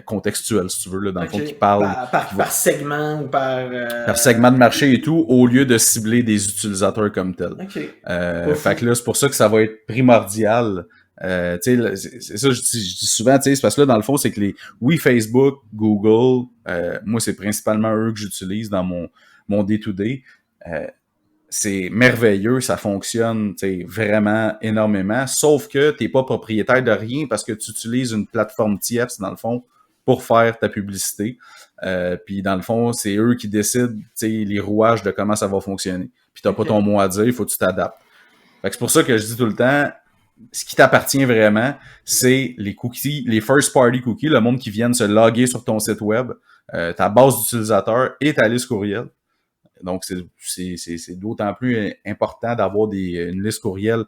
contextuels, si tu veux, là, dans le fond, qui parlent... Par segment ou par... Par segment de marché et tout, au lieu de cibler des utilisateurs comme tels. Okay. Fait que là, c'est pour ça que ça va être primordial. C'est ça, je dis souvent, c'est parce que là, dans le fond, c'est que Facebook, Google, moi, c'est principalement eux que j'utilise dans mon day-to-day. C'est merveilleux, ça fonctionne vraiment énormément, sauf que t'es pas propriétaire de rien parce que tu utilises une plateforme tierce, dans le fond, pour faire ta publicité. Puis dans le fond, c'est eux qui décident les rouages de comment ça va fonctionner. Puis t'as pas ton mot à dire, il faut que tu t'adaptes. Fait que c'est pour ça que je dis tout le temps, ce qui t'appartient vraiment, c'est les cookies, les first-party cookies, le monde qui viennent se loguer sur ton site web, ta base d'utilisateurs et ta liste courriel. Donc, c'est d'autant plus important d'avoir une liste courriel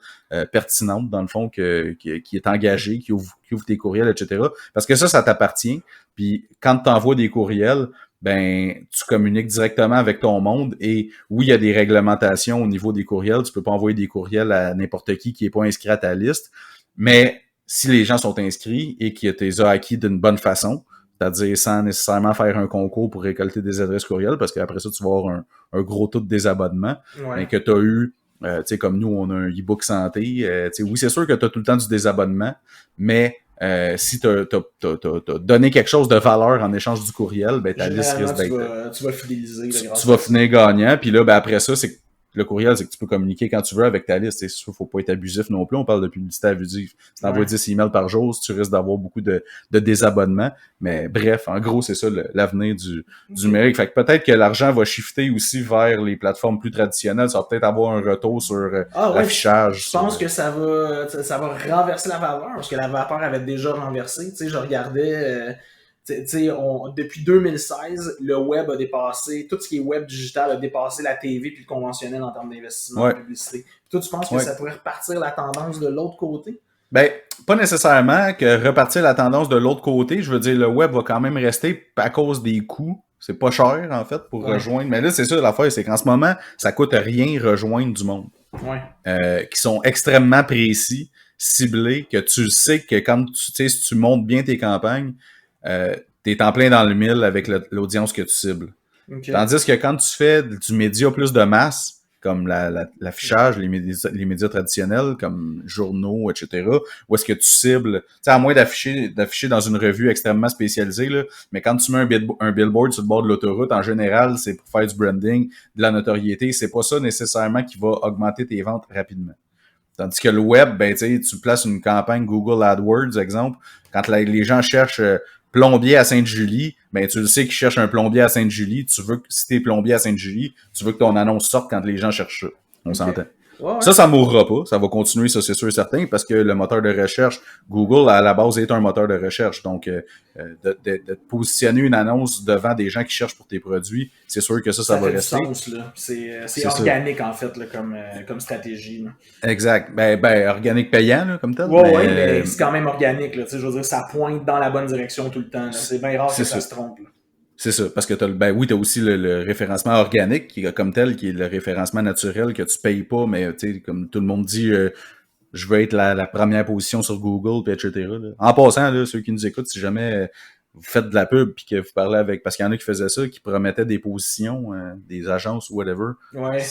pertinente, dans le fond, qui est engagée, qui ouvre tes courriels, etc. Parce que ça t'appartient. Puis, quand tu envoies des courriels, ben tu communiques directement avec ton monde et oui, il y a des réglementations au niveau des courriels. Tu peux pas envoyer des courriels à n'importe qui est pas inscrit à ta liste. Mais si les gens sont inscrits et que tu les as acquis d'une bonne façon, c'est-à-dire sans nécessairement faire un concours pour récolter des adresses courriels, parce qu'après ça, tu vas avoir un gros taux de désabonnement, mais que tu as eu, tu sais, comme nous, on a un e-book santé, oui, c'est sûr que tu as tout le temps du désabonnement, mais si tu as donné quelque chose de valeur en échange du courriel, ben ta liste risque d'être... Tu vas fidéliser. Tu vas finir gagnant, puis là, ben après ça, c'est le courriel, c'est que tu peux communiquer quand tu veux avec ta liste. C'est sûr, faut pas être abusif non plus. On parle de publicité abusive. Si tu envoies 10 emails par jour, tu risques d'avoir beaucoup de désabonnements. Mais bref, en gros, c'est ça l'avenir du numérique. Fait que peut-être que l'argent va shifter aussi vers les plateformes plus traditionnelles. Ça va peut-être avoir un retour sur l'affichage. Je pense que ça va renverser la vapeur, parce que la vapeur avait déjà renversé. Tu sais, je regardais... depuis 2016, le web a dépassé, tout ce qui est web digital a dépassé la TV puis le conventionnel en termes d'investissement en publicité. Puis toi, tu penses que ça pourrait repartir la tendance de l'autre côté? Ben, pas nécessairement que repartir la tendance de l'autre côté. Je veux dire, le web va quand même rester à cause des coûts. C'est pas cher, en fait, pour rejoindre. Mais là, c'est ça l'affaire, c'est qu'en ce moment, ça coûte rien rejoindre du monde. Qui sont extrêmement précis, ciblés, que tu sais que quand si tu montes bien tes campagnes, t'es en plein dans le mille avec l'audience que tu cibles. Tandis que quand tu fais du média plus de masse, comme l'affichage, les médias traditionnels, comme journaux, etc., où est-ce que tu cibles, tu sais, à moins d'afficher dans une revue extrêmement spécialisée, là, mais quand tu mets un billboard sur le bord de l'autoroute, en général, c'est pour faire du branding, de la notoriété, c'est pas ça nécessairement qui va augmenter tes ventes rapidement. Tandis que le web, ben, tu places une campagne Google AdWords, exemple, quand les gens cherchent plombier à Sainte-Julie, ben tu le sais qu'ils cherchent un plombier à Sainte-Julie, si t'es plombier à Sainte-Julie, tu veux que ton annonce sorte quand les gens cherchent ça. On s'entend. Ouais, ouais. Ça mourra pas. Ça va continuer, ça, c'est sûr et certain, parce que le moteur de recherche, Google, à la base, est un moteur de recherche. Donc, de positionner une annonce devant des gens qui cherchent pour tes produits, c'est sûr que ça Ça va fait du rester. sens, là. C'est C'est ça. organique, en fait, là, comme stratégie. Là. Exact. Organique payant, là, comme tel, Ouais, mais ouais, mais c'est quand même organique, là. Tu sais, je veux dire, ça pointe dans la bonne direction tout le temps. Là. C'est bien rare que c'est ça ça. se trompe. Là. C'est ça, parce que t'as aussi le référencement organique qui est comme tel, qui est le référencement naturel que tu payes pas, mais tu sais, comme tout le monde dit, je veux être la première position sur Google, puis etc. Là. En passant, là, ceux qui nous écoutent, si jamais vous faites de la pub puis que vous parlez avec, parce qu'il y en a qui faisaient ça, qui promettaient des positions, des agences ou whatever, Ouais.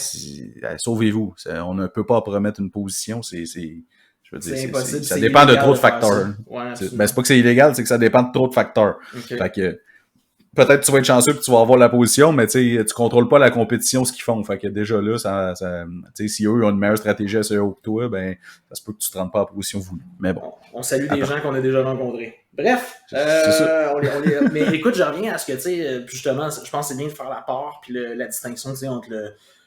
sauvez-vous. On ne peut pas promettre une position, je veux dire, C'est impossible, ça c'est dépend de illégal trop de de faire facteurs. ça. Ouais, C'est absolument. pas que c'est illégal, c'est que ça dépend de trop de facteurs. OK. Fait que peut-être que tu vas être chanceux puis tu vas avoir la position, mais tu contrôles pas la compétition, ce qu'ils font. Fait que déjà là, si eux ont une meilleure stratégie à SEO que toi, ben, ça se peut que tu te rendes pas à la position voulue. Mais bon. On salue des Attends. gens qu'on a déjà rencontrés. Bref, C'est ça. mais écoute, je reviens à ce que, tu sais, justement, je pense que c'est bien de faire la part puis la distinction, tu sais, entre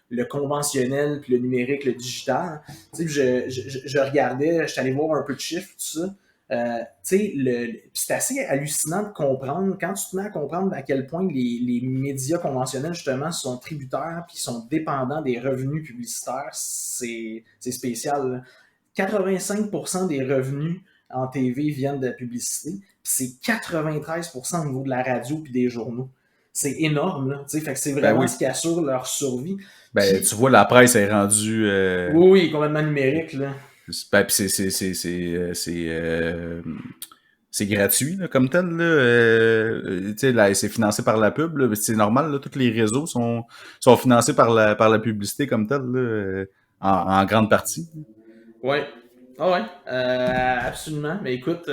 le conventionnel puis le numérique, le digital. Tu sais, je regardais, je suis allé voir un peu de chiffres, tout ça. Tu sais, c'est assez hallucinant de comprendre, quand tu te mets à comprendre à quel point les médias conventionnels, justement, sont tributaires puis sont dépendants des revenus publicitaires, c'est spécial. Là. 85% des revenus en TV viennent de la publicité, puis c'est 93% au niveau de la radio puis des journaux. C'est énorme, là. Fait que c'est Ben vraiment oui. ce qui assure leur survie. Ben, Puis, tu vois, la presse est rendue. oui, oui, complètement numérique, là. Pis c'est gratuit là, comme tel. Là, c'est financé par la pub. C'est normal, là, tous les réseaux sont financés par la publicité comme tel, là, en grande partie. Ouais. Ah ouais, absolument. Mais écoute,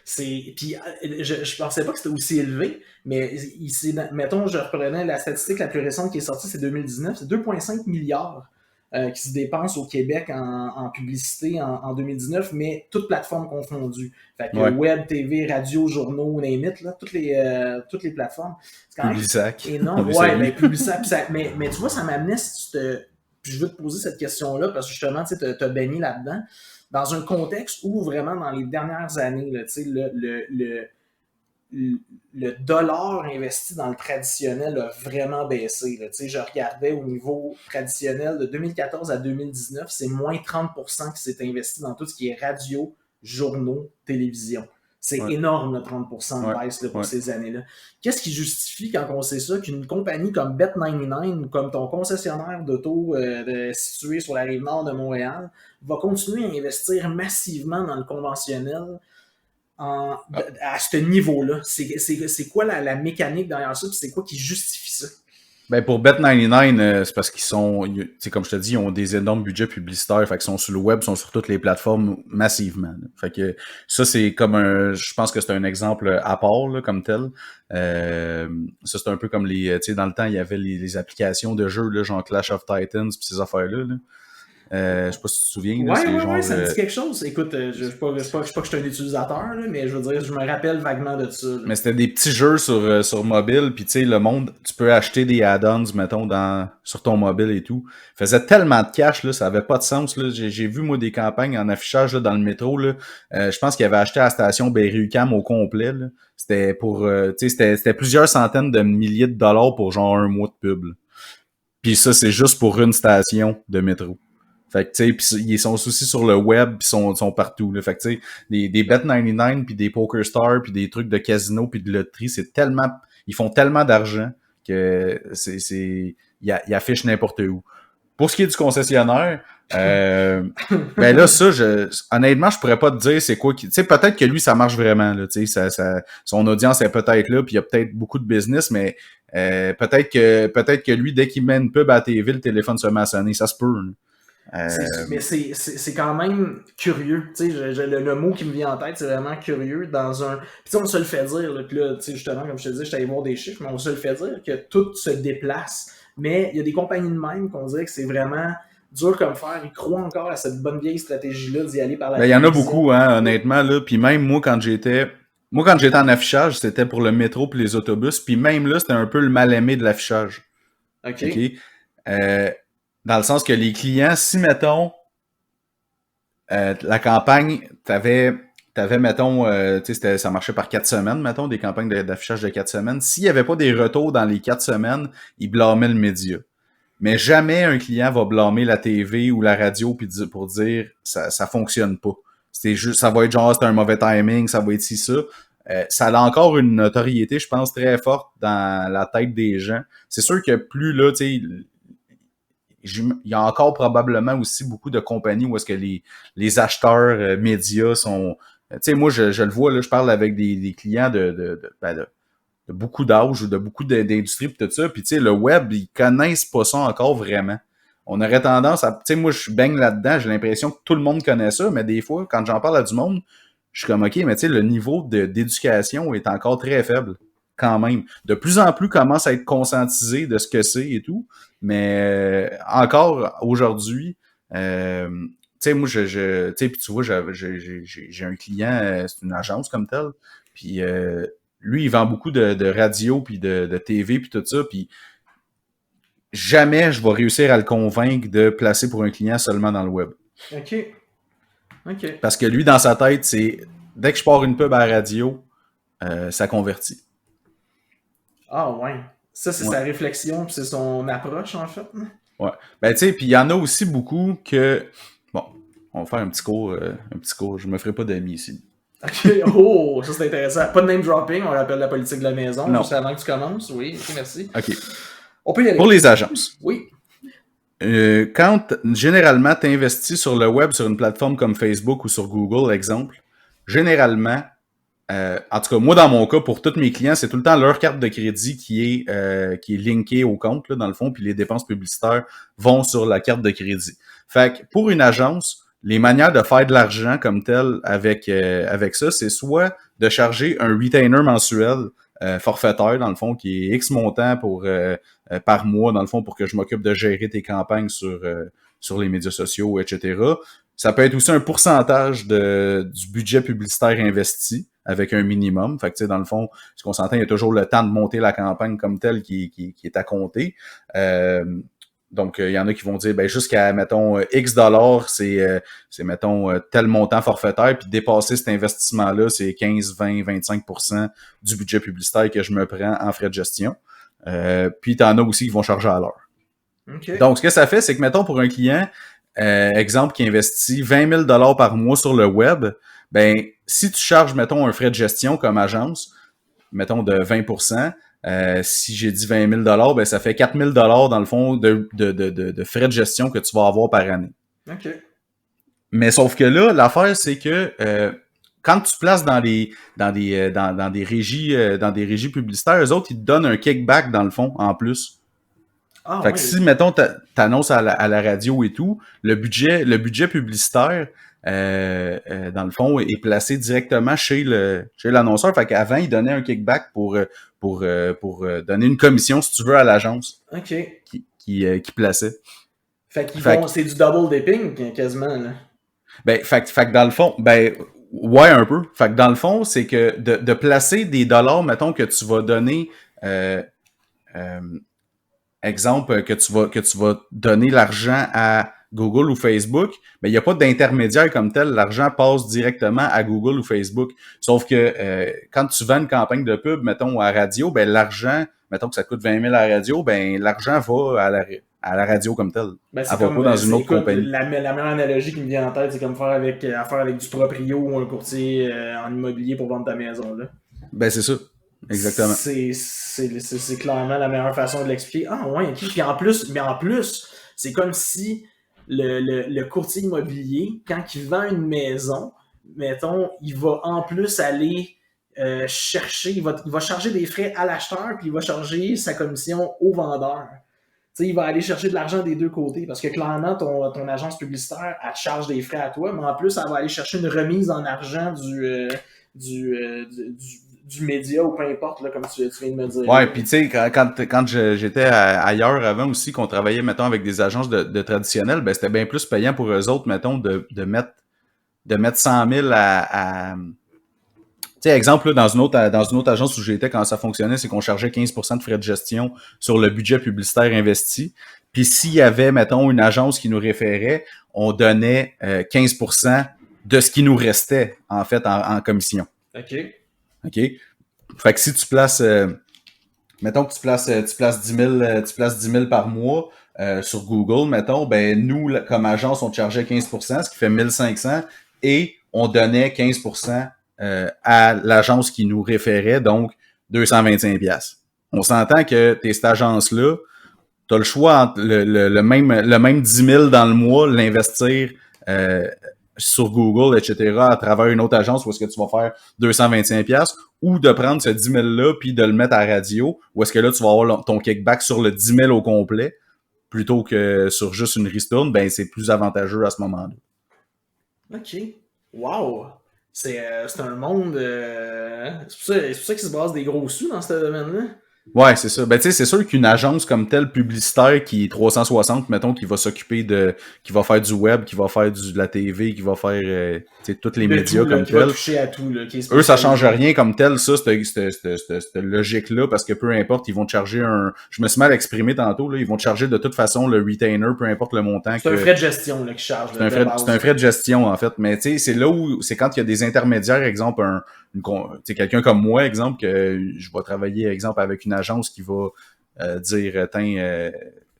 c'est. Puis je pensais pas que c'était aussi élevé, mais mettons, je reprenais la statistique la plus récente qui est sortie, c'est 2019, c'est 2,5 milliards qui se dépensent au Québec en publicité en 2019, mais toutes plateformes confondues. Fait que Ouais. web, TV, radio, journaux, name it, là, toutes les plateformes. C'est quand même Publisac. énorme. Ouais, ben Publisac. Mais tu vois, ça m'amenait puis je veux te poser cette question-là parce que justement, tu as baigné là-dedans. Dans un contexte où vraiment dans les dernières années, là, le dollar investi dans le traditionnel a vraiment baissé. Là. Je regardais au niveau traditionnel de 2014 à 2019, c'est moins 30% qui s'est investi dans tout ce qui est radio, journaux, télévision. C'est énorme, le 30% de baisse là, pour ces années-là. Qu'est-ce qui justifie, quand on sait ça, qu'une compagnie comme Bet99 ou comme ton concessionnaire d'auto situé sur la rive nord de Montréal va continuer à investir massivement dans le conventionnel à ce niveau-là? C'est quoi la mécanique derrière ça? Puis c'est quoi qui justifie ça? Ben pour Bet99, c'est parce qu'ils sont, comme je te dis, ils ont des énormes budgets publicitaires, fait qu'ils sont sur le web, sont sur toutes les plateformes massivement. Là. Fait que ça, c'est comme je pense que c'est un exemple à part, là, comme tel. Ça, c'est un peu comme tu sais, dans le temps, il y avait les applications de jeux, là, genre Clash of Titans, pis ces affaires-là, là. Je sais pas si tu te souviens. Là, Ouais, ça me dit quelque chose. Écoute, je ne sais pas que je suis un utilisateur, là, mais je veux dire, je me rappelle vaguement de ça. Là. Mais c'était des petits jeux sur mobile, puis tu sais, le monde, tu peux acheter des add-ons, mettons, sur ton mobile et tout. Faisait tellement de cash, là, ça avait pas de sens. Là. J'ai vu, moi, des campagnes en affichage là, dans le métro. Là. Je pense qu'il avait acheté à la station Berry-UQAM au complet. Là. C'était pour tu sais, c'était plusieurs centaines de milliers de dollars pour genre un mois de pub. Là. Puis ça, c'est juste pour une station de métro. Fait que, tu sais, ils sont aussi sur le web, pis sont partout, là. Fait que, tu sais, des Bet99, puis des PokerStars, puis des trucs de casino, puis de loterie, c'est tellement... Ils font tellement d'argent que ils affichent n'importe où. Pour ce qui est du concessionnaire, ben là, honnêtement, je pourrais pas te dire c'est quoi qui... Tu sais, peut-être que lui, ça marche vraiment, là, tu sais, son audience est peut-être là, puis il y a peut-être beaucoup de business, mais peut-être que lui, dès qu'il met une pub à la TV, le téléphone se met à sonner, ça se peut, là. Mais c'est quand même curieux. Le mot qui me vient en tête, c'est vraiment curieux. Puis on se le fait dire. Là, puis là, justement, comme je te disais, je suis allé voir des chiffres, mais on se le fait dire que tout se déplace. Mais il y a des compagnies de même qu'on dirait que c'est vraiment dur comme fer. Ils croient encore à cette bonne vieille stratégie-là d'y aller par la télévision. Il y en a télévision. beaucoup, hein, honnêtement. Là. Puis même moi, quand j'étais en affichage, c'était pour le métro puis les autobus. Puis même là, c'était un peu le mal-aimé de l'affichage. OK. OK? Dans le sens que les clients, si, mettons, la campagne, mettons, tu sais, ça marchait par 4 semaines, mettons, des campagnes d'affichage de 4 semaines. S'il n'y avait pas des retours dans les 4 semaines, ils blâmaient le média. Mais jamais un client va blâmer la TV ou la radio pour dire ça fonctionne pas. C'est juste, ça va être genre c'est un mauvais timing, ça va être ci, ça. Ça a encore une notoriété, je pense, très forte dans la tête des gens. C'est sûr que plus là, tu sais, il y a encore probablement aussi beaucoup de compagnies où est-ce que les acheteurs médias sont. Tu sais, moi, je le vois, là, je parle avec des clients de beaucoup d'âge ou de beaucoup d'industries pis tout ça. Puis tu sais, le web, ils connaissent pas ça encore vraiment. On aurait tendance à. Tu sais, moi, je baigne là-dedans, j'ai l'impression que tout le monde connaît ça, mais des fois, quand j'en parle à du monde, je suis comme OK, mais tu sais, le niveau d'éducation est encore très faible, quand même. De plus en plus commence à être conscientisé de ce que c'est et tout. Mais encore aujourd'hui, tu sais, moi, tu sais, puis tu vois, j'ai un client, c'est une agence comme telle, puis lui, il vend beaucoup de radio, puis de TV, puis tout ça, puis jamais je vais réussir à le convaincre de placer pour un client seulement dans le web. OK. OK. Parce que lui, dans sa tête, c'est dès que je pars une pub à la radio, ça convertit. Ah ouais. Ça, c'est Ouais. sa réflexion, puis c'est son approche, en fait. Ouais. Ben, tu sais, puis il y en a aussi beaucoup que. Bon, on va faire un petit cours. Je me ferai pas d'amis ici. OK. Oh, ça c'est intéressant. Pas de name dropping, on rappelle la politique de la maison, Non. juste avant que tu commences. Oui, ok, merci. OK. On peut y aller. Pour les agences. Oui. Quand généralement tu investis sur le web, sur une plateforme comme Facebook ou sur Google, exemple, généralement, en tout cas, moi, dans mon cas, pour tous mes clients, c'est tout le temps leur carte de crédit qui est linkée au compte, là, dans le fond, puis les dépenses publicitaires vont sur la carte de crédit. Fait que pour une agence, les manières de faire de l'argent comme tel avec ça, c'est soit de charger un retainer mensuel forfaitaire, dans le fond, qui est X montant par mois, dans le fond, pour que je m'occupe de gérer tes campagnes sur les médias sociaux, etc. Ça peut être aussi un pourcentage du budget publicitaire investi avec un minimum. Fait que, tu sais, dans le fond, ce qu'on s'entend, il y a toujours le temps de monter la campagne comme telle qui est à compter. Donc, il y en a qui vont dire, ben jusqu'à, mettons, X dollars, mettons, tel montant forfaitaire, puis dépasser cet investissement-là, c'est 15, 20, 25% du budget publicitaire que je me prends en frais de gestion. Puis, tu en as aussi qui vont charger à l'heure. Okay. Donc, ce que ça fait, c'est que, mettons, pour un client, exemple, qui investit 20 000 $ par mois sur le web, ben, si tu charges, mettons, un frais de gestion comme agence, mettons, de 20%, si j'ai dit 20 000 $, ben, ça fait 4 000 $ dans le fond de frais de gestion que tu vas avoir par année. OK. Mais sauf que là, l'affaire, c'est que quand tu places dans des régies publicitaires, eux autres, ils te donnent un kickback dans le fond, en plus. Ah, fait que si, mettons, t'annonces à la radio et tout, le budget publicitaire, dans le fond, est placé directement chez l'annonceur. Fait qu'avant, il donnait un kickback pour donner une commission, si tu veux, à l'agence. OK. Qui plaçait. C'est du double dipping, quasiment, là. Ben, fait que dans le fond, ben, ouais, un peu. Fait que dans le fond, c'est que de placer des dollars, mettons, que tu vas donner, exemple, que tu vas donner l'argent à Google ou Facebook, mais il n'y a pas d'intermédiaire comme tel. L'argent passe directement à Google ou Facebook. Sauf que quand tu vends une campagne de pub, mettons, à la radio, ben l'argent, mettons que ça coûte 20 000 à la radio, ben l'argent va à la radio comme tel. Ben, elle va pas dans une autre compagnie. La meilleure analogie qui me vient en tête, c'est comme faire affaire avec du proprio ou un courtier en immobilier pour vendre ta maison, là. Ben, c'est ça. Exactement. C'est clairement la meilleure façon de l'expliquer. Ah ouais, ok. Puis en plus, c'est comme si le courtier immobilier, quand il vend une maison, mettons, il va en plus aller chercher, il va charger des frais à l'acheteur, puis il va charger sa commission au vendeur. T'sais, il va aller chercher de l'argent des deux côtés, parce que clairement, ton agence publicitaire, elle te charge des frais à toi, mais en plus, elle va aller chercher une remise en argent du média ou peu importe, là, comme tu viens de me dire. Ouais, puis tu sais, quand j'étais ailleurs avant aussi, qu'on travaillait, mettons, avec des agences de traditionnelles, ben c'était bien plus payant pour eux autres, mettons, de mettre 100 000 à tu sais, exemple, là, dans une autre agence où j'étais, quand ça fonctionnait, c'est qu'on chargeait 15% de frais de gestion sur le budget publicitaire investi. Puis s'il y avait, mettons, une agence qui nous référait, on donnait 15% de ce qui nous restait, en fait, en commission. OK. OK? Fait que si tu places, mettons que tu places 10 000, tu places 10 000 par mois sur Google, mettons, ben nous, comme agence, on te chargeait 15%, ce qui fait 1500, et on donnait 15% à l'agence qui nous référait, donc 225$. On s'entend que t'es cette agence-là, tu as le choix entre le même 10 000 dans le mois, l'investir sur Google, etc., à travers une autre agence où est-ce que tu vas faire 225$, ou de prendre ce 10 000-là puis de le mettre à la radio, où est-ce que là, tu vas avoir ton kickback sur le 10 000 au complet, plutôt que sur juste une ristourne, ben c'est plus avantageux à ce moment-là. OK. Wow! C'est un monde... c'est pour ça qu'il se base des gros sous dans ce domaine-là. Ouais, c'est ça. Ben, tu sais, c'est sûr qu'une agence comme telle publicitaire qui est 360, mettons, qui va s'occuper qui va faire du web, qui va faire de la TV, qui va faire, tu sais, tous les médias comme qui va tel. toucher à tout, là, Eux, ça change rien comme tel, ça, cette logique-là, parce que peu importe, ils vont te charger je me suis mal exprimé tantôt, là, ils vont te charger de toute façon le retainer, peu importe le montant. C'est un frais de gestion, là, qui charge. C'est un frais de gestion, en fait. Mais, tu sais, c'est là où, c'est quand il y a des intermédiaires, exemple, quelqu'un comme moi, exemple, que je vais travailler, exemple, avec une agence qui va dire,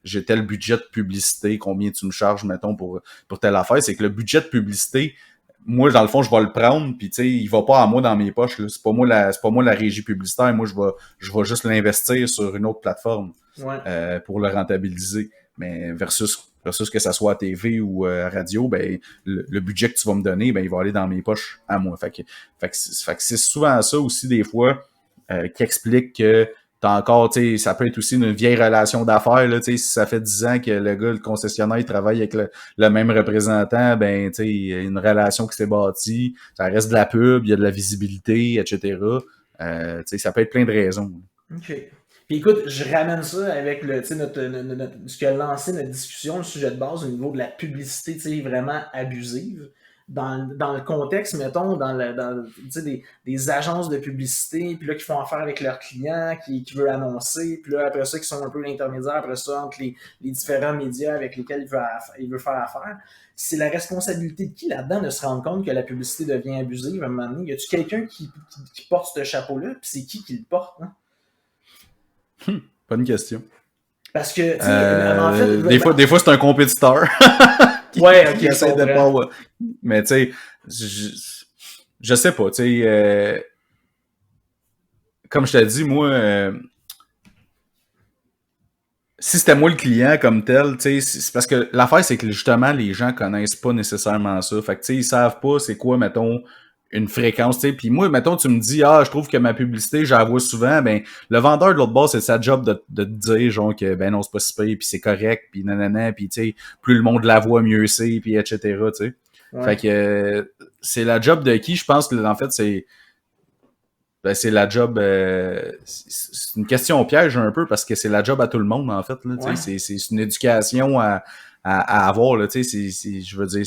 j'ai tel budget de publicité, combien tu me charges, mettons, pour telle affaire. C'est que le budget de publicité, moi, dans le fond, je vais le prendre, puis tu sais, il va pas à moi dans mes poches. Là. C'est pas moi la régie publicitaire. Moi, je vais juste l'investir sur une autre plateforme pour le rentabiliser. Mais versus que ça soit à TV ou à radio, ben le budget que tu vas me donner, ben il va aller dans mes poches à moi. Fait que c'est souvent ça aussi des fois qui explique que t'as encore, tu sais, ça peut être aussi une vieille relation d'affaires, là, tu sais, si ça fait 10 ans que le gars, le concessionnaire, il travaille avec le même représentant, ben, tu sais, il y a une relation qui s'est bâtie, ça reste de la pub, il y a de la visibilité, etc. Tu sais, ça peut être plein de raisons. OK. Puis écoute, je ramène ça avec ce qui a lancé notre discussion, le sujet de base au niveau de la publicité, tu sais, vraiment abusive. Dans le contexte, mettons, des agences de publicité, puis là, qui font affaire avec leurs clients, qui veulent annoncer, puis là, après ça, qui sont un peu l'intermédiaire, après ça, entre les différents médias avec lesquels il veut faire affaire. C'est la responsabilité de qui là-dedans de se rendre compte que la publicité devient abusive à un moment donné? Y a-tu quelqu'un qui porte ce chapeau-là, puis c'est qui le porte, hein? Pas une question. Parce que, tu sais, en fait... Des fois, c'est un compétiteur. qui essaie de pas... Mais, tu sais, je sais pas, tu sais... comme je t'ai dit, moi... si c'était moi le client comme tel, tu sais, c'est parce que l'affaire, c'est que justement, les gens connaissent pas nécessairement ça. Fait que, tu sais, ils savent pas c'est quoi, mettons, une fréquence, tu sais. Puis moi, mettons, tu me dis, je trouve que ma publicité, j'en vois souvent, ben, le vendeur de l'autre bord, c'est sa job de te dire, genre, que, ben non, c'est pas si pire, puis c'est correct, puis nanana, puis tu sais, plus le monde la voit, mieux c'est, puis etc., tu sais. Ouais. Fait que, c'est la job de qui, je pense que, en fait, c'est la job... c'est une question piège un peu parce que c'est la job à tout le monde, en fait. Là, ouais. C'est une éducation à avoir. Là, je veux dire...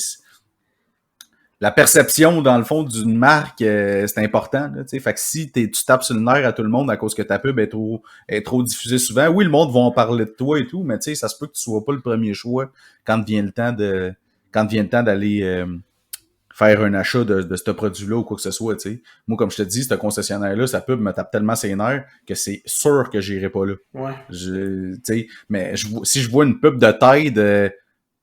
La perception, dans le fond, d'une marque, c'est important. Là, fait que si tu tapes sur le nerf à tout le monde à cause que ta pub est trop diffusée souvent, oui, le monde va en parler de toi et tout, mais ça se peut que tu sois pas le premier choix quand vient le temps d'aller... faire un achat de ce produit-là ou quoi que ce soit, tu sais. Moi, comme je te dis, ce concessionnaire-là, sa pub me tape tellement ses nerfs que c'est sûr que j'irai pas là. Ouais. Mais si je vois une pub de Tide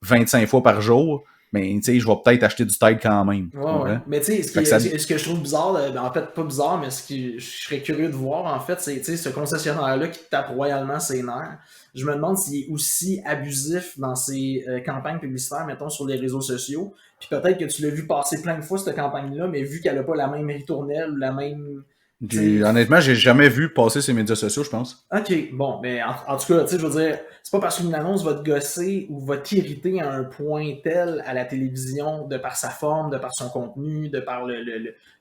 25 fois par jour, mais tu sais, je vais peut-être acheter du Tide quand même. Ouais. Mais tu sais, ce que je trouve bizarre, en fait, pas bizarre, mais ce que je serais curieux de voir, en fait, c'est ce concessionnaire-là qui tape royalement ses nerfs. Je me demande s'il est aussi abusif dans ses campagnes publicitaires, mettons, sur les réseaux sociaux. Puis peut-être que tu l'as vu passer plein de fois, cette campagne-là, mais vu qu'elle n'a pas la même ritournelle ou la même... Honnêtement, j'ai jamais vu passer ses médias sociaux, je pense. OK, bon, mais en tout cas, tu sais, je veux dire, c'est pas parce qu'une annonce va te gosser ou va t'irriter à un point tel à la télévision, de par sa forme, de par son contenu, de par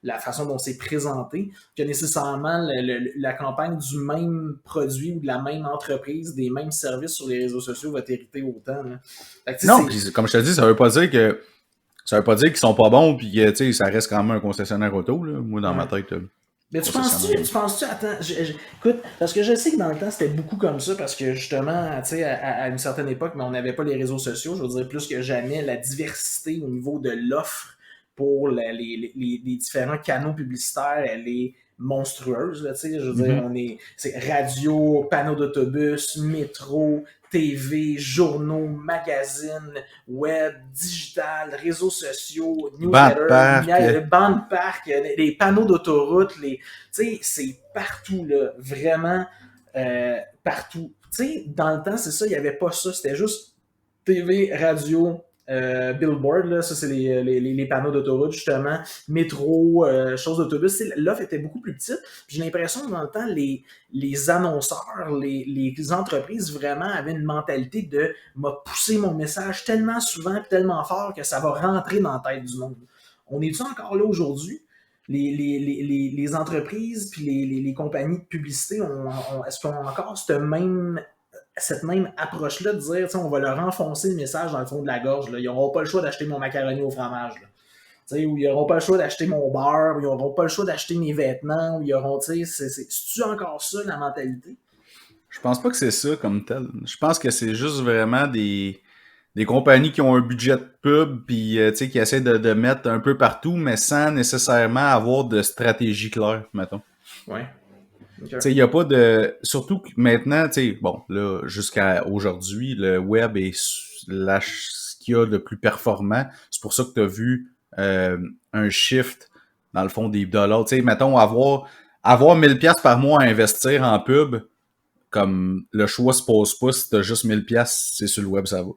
la façon dont c'est présenté, que nécessairement la campagne du même produit ou de la même entreprise, des mêmes services sur les réseaux sociaux va t'irriter autant. Là. Fait que, non, comme je te dis, ça veut pas dire qu'ils sont pas bons puis que ça reste quand même un concessionnaire auto, là, moi, dans ma tête. Mais tu penses-tu, attends, écoute, parce que je sais que dans le temps, c'était beaucoup comme ça, parce que justement, tu sais, à une certaine époque, mais on n'avait pas les réseaux sociaux, je veux dire, plus que jamais, la diversité au niveau de l'offre pour les différents canaux publicitaires, elle est monstrueuse, là, tu sais, je veux dire, c'est radio, panneaux d'autobus, métro, TV, journaux, magazines, web, digital, réseaux sociaux, newsletters, bandes parc, les panneaux d'autoroute, tu sais, c'est partout, là, vraiment partout. Tu sais, dans le temps, c'est ça, il n'y avait pas ça, c'était juste TV, radio, billboard, là, ça c'est les panneaux d'autoroute justement, métro, choses d'autobus. L'offre était beaucoup plus petite. J'ai l'impression que dans le temps, les annonceurs, les entreprises vraiment avaient une mentalité de m'a poussé mon message tellement souvent et tellement fort que ça va rentrer dans la tête du monde. On est-tu encore là aujourd'hui? Les entreprises puis les compagnies de publicité, est-ce qu'on a encore cette même approche-là de dire, on va leur enfoncer le message dans le fond de la gorge. Là. Ils n'auront pas le choix d'acheter mon macaroni au fromage. Là. Ou ils n'auront pas le choix d'acheter mon beurre, ou ils n'auront pas le choix d'acheter mes vêtements, ou ils auront, c'est-tu encore ça, la mentalité? Je pense pas que c'est ça comme tel. Je pense que c'est juste vraiment des compagnies qui ont un budget de pub puis qui essaient de mettre un peu partout, mais sans nécessairement avoir de stratégie claire, mettons. Ouais. Okay. Tu sais, il n'y a pas de... Surtout que maintenant, tu sais, bon, là, jusqu'à aujourd'hui, le web est ce qu'il y a de plus performant. C'est pour ça que tu as vu un shift, dans le fond, des dollars. Tu sais, mettons, avoir 1000$ par mois à investir en pub, comme le choix se pose pas, si tu as juste 1000$, c'est sur le web, ça va.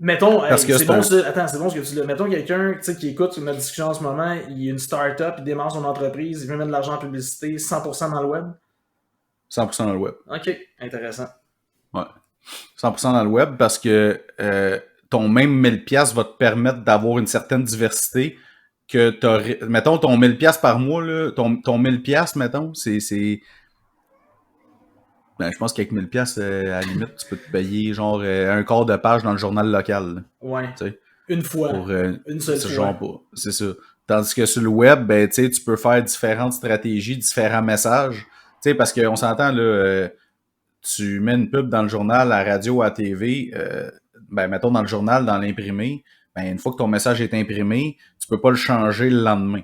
Mettons, c'est bon ce que tu dis là. Mettons quelqu'un qui écoute notre discussion en ce moment, il a une start-up, il démarre son entreprise, il veut mettre de l'argent en publicité, 100% dans le web. 100% dans le web. OK, intéressant. Ouais. 100% dans le web parce que ton même 1000$ va te permettre d'avoir une certaine diversité que t'aurais... Mettons, ton 1000$ par mois, là, ton 1000$, mettons, c'est... Ben, je pense qu'avec 1000$, à la limite, tu peux te payer genre un quart de page dans le journal local. Là, ouais. Une fois. Pour, une seule fois. C'est ça. Tandis que sur le web, ben, tu peux faire différentes stratégies, différents messages. Parce qu'on s'entend, là, tu mets une pub dans le journal, à la radio, à la TV, ben, mettons dans le journal, dans l'imprimé, ben, une fois que ton message est imprimé, tu peux pas le changer le lendemain.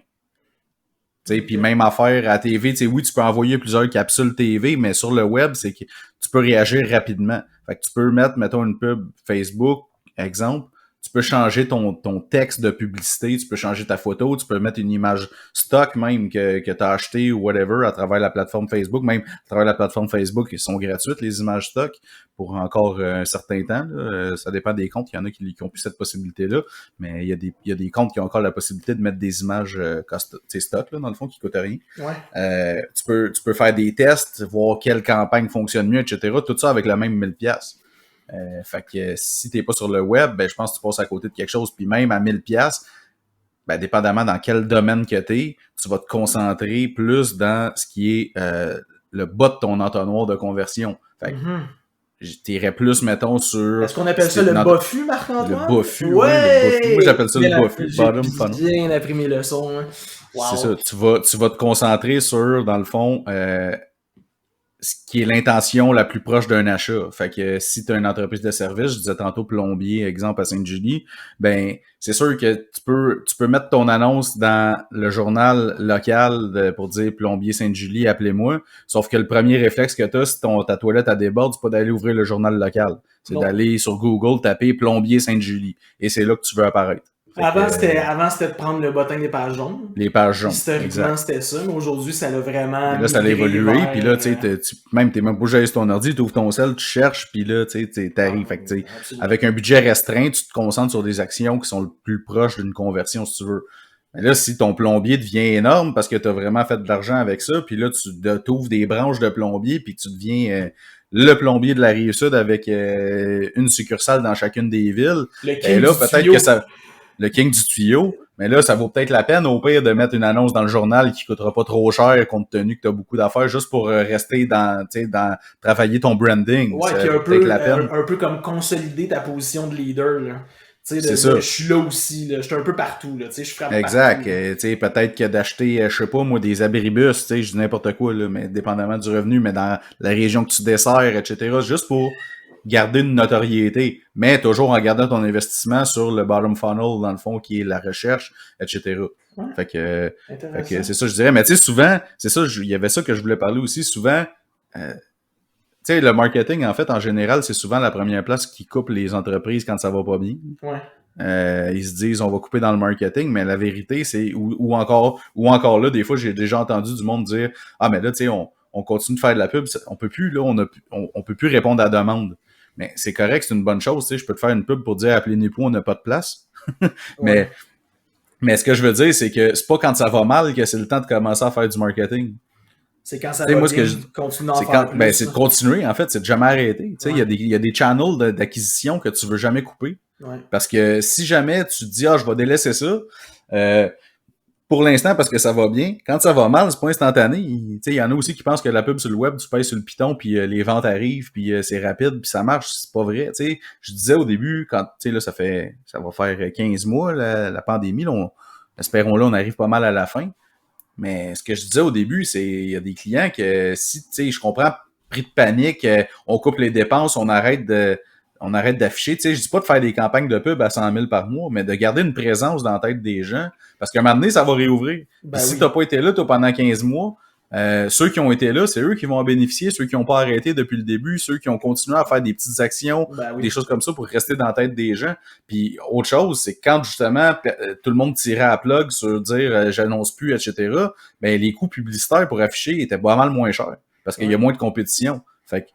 Puis même affaire à la TV, oui, tu peux envoyer plusieurs capsules TV, mais sur le web, c'est que tu peux réagir rapidement. Fait que tu peux mettre, mettons, une pub Facebook, exemple, tu peux changer ton texte de publicité, tu peux changer ta photo, tu peux mettre une image stock même que tu as acheté ou whatever à travers la plateforme Facebook. Même à travers la plateforme Facebook, ils sont gratuites, les images stock, pour encore un certain temps. Là. Ça dépend des comptes. Il y en a qui ont plus cette possibilité-là, mais il y a des comptes qui ont encore la possibilité de mettre des images stock, là, dans le fond, qui coûtent rien. Ouais. Tu peux faire des tests, voir quelle campagne fonctionne mieux, etc. Tout ça avec le même 1000$. Fait que si t'es pas sur le web, ben je pense que tu passes à côté de quelque chose. Puis même à 1000$, ben dépendamment dans quel domaine que t'es, tu vas te concentrer plus dans ce qui est le bas de ton entonnoir de conversion. Fait que t'irais plus, mettons, sur... Est-ce qu'on appelle ça le bas-fût, Marc-Antoine? Le bas-fût, ouais, le bas-fût. Moi, j'appelle ça le bas-fût, bottom funnel. J'ai bien appris mes leçons. Hein. Wow. C'est ça. Tu vas te concentrer sur, dans le fond... ce qui est l'intention la plus proche d'un achat. Fait que si tu as une entreprise de service, je disais tantôt plombier, exemple à Sainte-Julie, ben c'est sûr que tu peux mettre ton annonce dans le journal local pour dire plombier Sainte-Julie, appelez-moi. Sauf que le premier réflexe que tu as, si ta toilette à déborde, c'est pas d'aller ouvrir le journal local. C'est d'aller sur Google, taper plombier Sainte-Julie. Et c'est là que tu veux apparaître. Avant, c'était de prendre le bottin des pages jaunes. Les pages jaunes. Historiquement, c'était ça, mais aujourd'hui, ça l'a vraiment. Et là, ça a évolué, puis là, tu sais, t'es même pas obligé sur ton ordi, tu ouvres ton cell, tu cherches, puis là, tu sais, t'arrives. Fait que, tu sais, avec un budget restreint, tu te concentres sur des actions qui sont le plus proches d'une conversion, si tu veux. Mais là, si ton plombier devient énorme parce que tu as vraiment fait de l'argent avec ça, puis là, tu t'ouvres des branches de plombier, puis tu deviens le plombier de la Rive-Sud avec une succursale dans chacune des villes. Et là, peut-être que ça... Le king du tuyau, mais là, ça vaut peut-être la peine au pire de mettre une annonce dans le journal qui coûtera pas trop cher compte tenu que tu as beaucoup d'affaires juste pour rester dans travailler ton branding. Ouais, puis un peu comme consolider ta position de leader. C'est ça. Je suis là aussi, là, je suis un peu partout, là, je frappe Exact. partout. Peut-être que d'acheter, je sais pas moi, des abribus, je dis n'importe quoi, là, mais dépendamment du revenu, mais dans la région que tu desserres, etc., juste pour garder une notoriété, mais toujours en gardant ton investissement sur le bottom funnel, dans le fond, qui est la recherche, etc. Ouais, Fait que intéressant. c'est ça, je dirais. Mais tu sais, souvent, c'est ça, il y avait ça que je voulais parler aussi. Souvent, tu sais, le marketing, en fait, en général, c'est souvent la première place qui coupe les entreprises quand ça va pas bien. Ouais. Ils se disent on va couper dans le marketing, mais la vérité, c'est ou encore là, des fois, j'ai déjà entendu du monde dire ah mais là, tu sais, on continue de faire de la pub, on peut plus, là, on peut plus répondre à la demande. Mais c'est correct, c'est une bonne chose, tu sais, je peux te faire une pub pour dire appelez-nous, on n'a pas de place. Ouais. mais ce que je veux dire, c'est que c'est pas quand ça va mal que c'est le temps de commencer à faire du marketing. C'est quand ça T'sais, va moi, bien, continue d'en c'est faire plus. c'est de continuer, en fait, c'est de jamais arrêter. Tu sais, Ouais. il y a des channels d'acquisition que tu veux jamais couper. Ouais. Parce que si jamais tu te dis, ah, je vais délaisser ça, pour l'instant, parce que ça va bien, quand ça va mal, c'est pas instantané. Il y en a aussi qui pensent que la pub sur le web, tu payes sur le piton, puis les ventes arrivent, puis c'est rapide, puis ça marche. C'est pas vrai. T'sais. Je disais au début, quand là, ça va faire 15 mois, la pandémie, là, espérons-là, on arrive pas mal à la fin. Mais ce que je disais au début, c'est il y a des clients que si, tu sais, je comprends, prix de panique, on coupe les dépenses, on arrête d'afficher. Tu sais, je dis pas de faire des campagnes de pub à 100 000 par mois, mais de garder une présence dans la tête des gens. Parce qu'à un moment donné, ça va réouvrir. Ben si oui. t'as pas été là, toi, pendant 15 mois, ceux qui ont été là, c'est eux qui vont en bénéficier, ceux qui n'ont pas arrêté depuis le début, ceux qui ont continué à faire des petites actions, Ben oui. des choses comme ça pour rester dans la tête des gens. Puis autre chose, c'est quand justement tout le monde tirait à plug sur dire j'annonce plus, etc., ben les coûts publicitaires pour afficher étaient pas mal moins chers parce qu'il y a moins de compétition. Fait que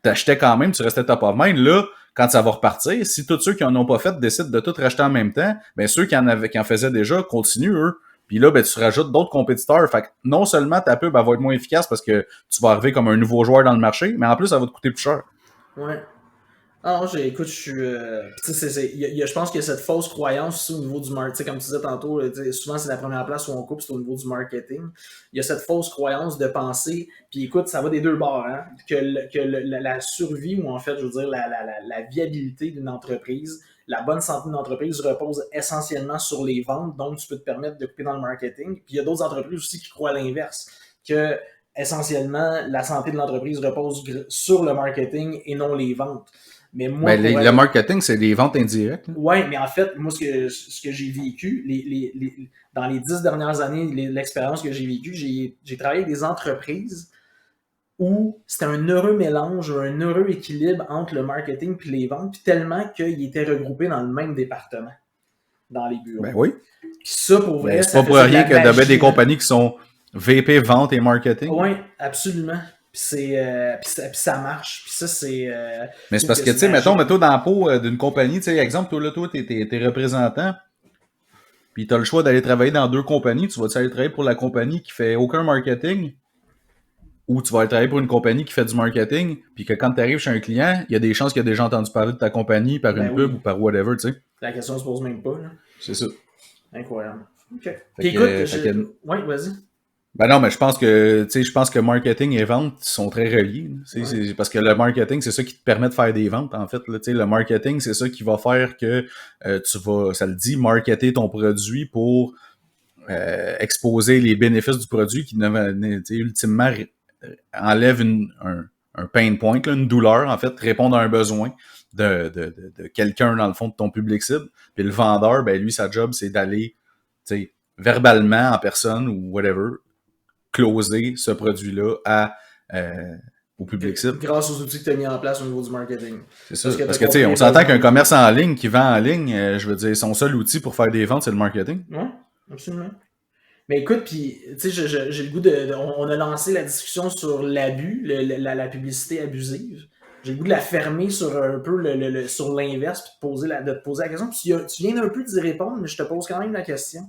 t'achetais quand même, tu restais top of mind. Là, quand ça va repartir, si tous ceux qui en ont pas fait décident de tout racheter en même temps, ben ceux qui en faisaient déjà continuent, eux. Puis là, ben, tu rajoutes d'autres compétiteurs. Fait que non seulement ta pub elle va être moins efficace parce que tu vas arriver comme un nouveau joueur dans le marché, mais en plus, ça va te coûter plus cher. Ouais. Ah non, écoute, je suis. Tu sais, je pense qu'il y a cette fausse croyance aussi au niveau du marketing. Comme tu disais tantôt, souvent c'est la première place où on coupe, c'est au niveau du marketing. Il y a cette fausse croyance de penser, puis écoute, ça va des deux bords, hein, la survie, ou en fait, je veux dire, la viabilité d'une entreprise, la bonne santé d'une entreprise repose essentiellement sur les ventes, donc tu peux te permettre de couper dans le marketing. Puis il y a d'autres entreprises aussi qui croient à l'inverse, que essentiellement, la santé de l'entreprise repose sur le marketing et non les ventes. Mais moi, ben, le marketing, c'est des ventes indirectes. Oui, mais en fait, moi, ce que j'ai vécu, dans les 10 dernières années, l'expérience que j'ai vécue, j'ai travaillé avec des entreprises où c'était un heureux mélange, un heureux équilibre entre le marketing et les ventes, puis tellement qu'ils étaient regroupés dans le même département, dans les bureaux. Ben oui. Puis ça, pour vrai, c'est pas pour rien qu'il y a des compagnies qui sont VP, vente et marketing. Oui, absolument. Puis ça marche. Puis ça, c'est. Mais c'est parce que, tu sais, mets-toi dans la peau d'une compagnie. Tu sais, exemple, toi, t'es représentant. Puis t'as le choix d'aller travailler dans 2 compagnies. Tu vas aller travailler pour la compagnie qui fait aucun marketing ou tu vas aller travailler pour une compagnie qui fait du marketing. Puis que quand tu arrives chez un client, il y a des chances qu'il a déjà entendu parler de ta compagnie par une pub ou par whatever, tu sais. La question se pose même pas, là. C'est ça. Incroyable. OK. Puis écoute, oui, vas-y. Ben non, mais je pense que marketing et vente sont très reliés. C'est parce que le marketing, c'est ça qui te permet de faire des ventes, en fait. Là, le marketing, c'est ça qui va faire que tu vas, ça le dit, marketer ton produit pour exposer les bénéfices du produit qui, ultimement, enlève un pain point, là, une douleur, en fait, répondre à un besoin de quelqu'un, dans le fond, de ton public cible. Puis le vendeur, ben lui, sa job, c'est d'aller, verbalement, en personne ou whatever, closer ce produit-là au public cible. Grâce aux outils que tu as mis en place au niveau du marketing. C'est ça. Parce que tu sais, on s'entend qu'un commerce en ligne qui vend en ligne, je veux dire, son seul outil pour faire des ventes, c'est le marketing. Oui, absolument. Mais écoute, puis, tu sais, j'ai le goût on a lancé la discussion sur l'abus, la publicité abusive. J'ai le goût de la fermer sur un peu sur l'inverse, puis de te poser la question. Puis tu viens un peu d'y répondre, mais je te pose quand même la question.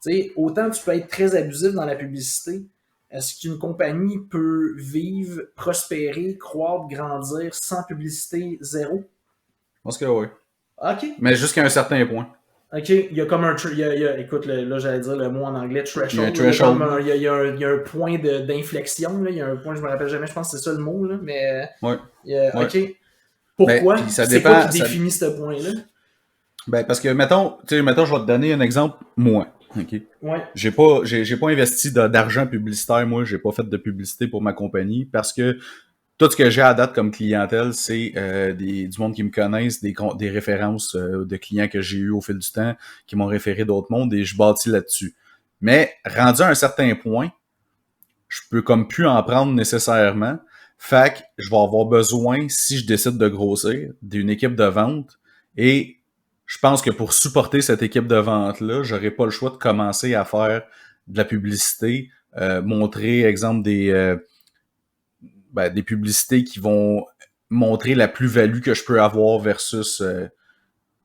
Tu sais, autant tu peux être très abusif dans la publicité, est-ce qu'une compagnie peut vivre, prospérer, croître, grandir sans publicité zéro? Je pense que oui. OK. Mais jusqu'à un certain point. OK, il y a comme écoute, là, j'allais dire le mot en anglais, threshold. Il y a un threshold. Il y a un point d'inflexion, là. Il y a un point, je me rappelle jamais, je pense que c'est ça le mot, là. Mais, ouais. OK. Pourquoi? Ça c'est dépend, quoi qui définit ce point-là? Ben, parce que, mettons, je vais te donner un exemple, moi. OK? Ouais. J'ai pas investi d'argent publicitaire, moi, j'ai pas fait de publicité pour ma compagnie parce que tout ce que j'ai à date comme clientèle, c'est du monde qui me connaissent, des références de clients que j'ai eu au fil du temps, qui m'ont référé d'autres mondes et je bâtis là-dessus. Mais rendu à un certain point, je peux comme plus en prendre nécessairement. Fait que je vais avoir besoin, si je décide de grossir, d'une équipe de vente. Et je pense que pour supporter cette équipe de vente-là, j'aurai pas le choix de commencer à faire de la publicité, montrer, exemple, des publicités qui vont montrer la plus-value que je peux avoir versus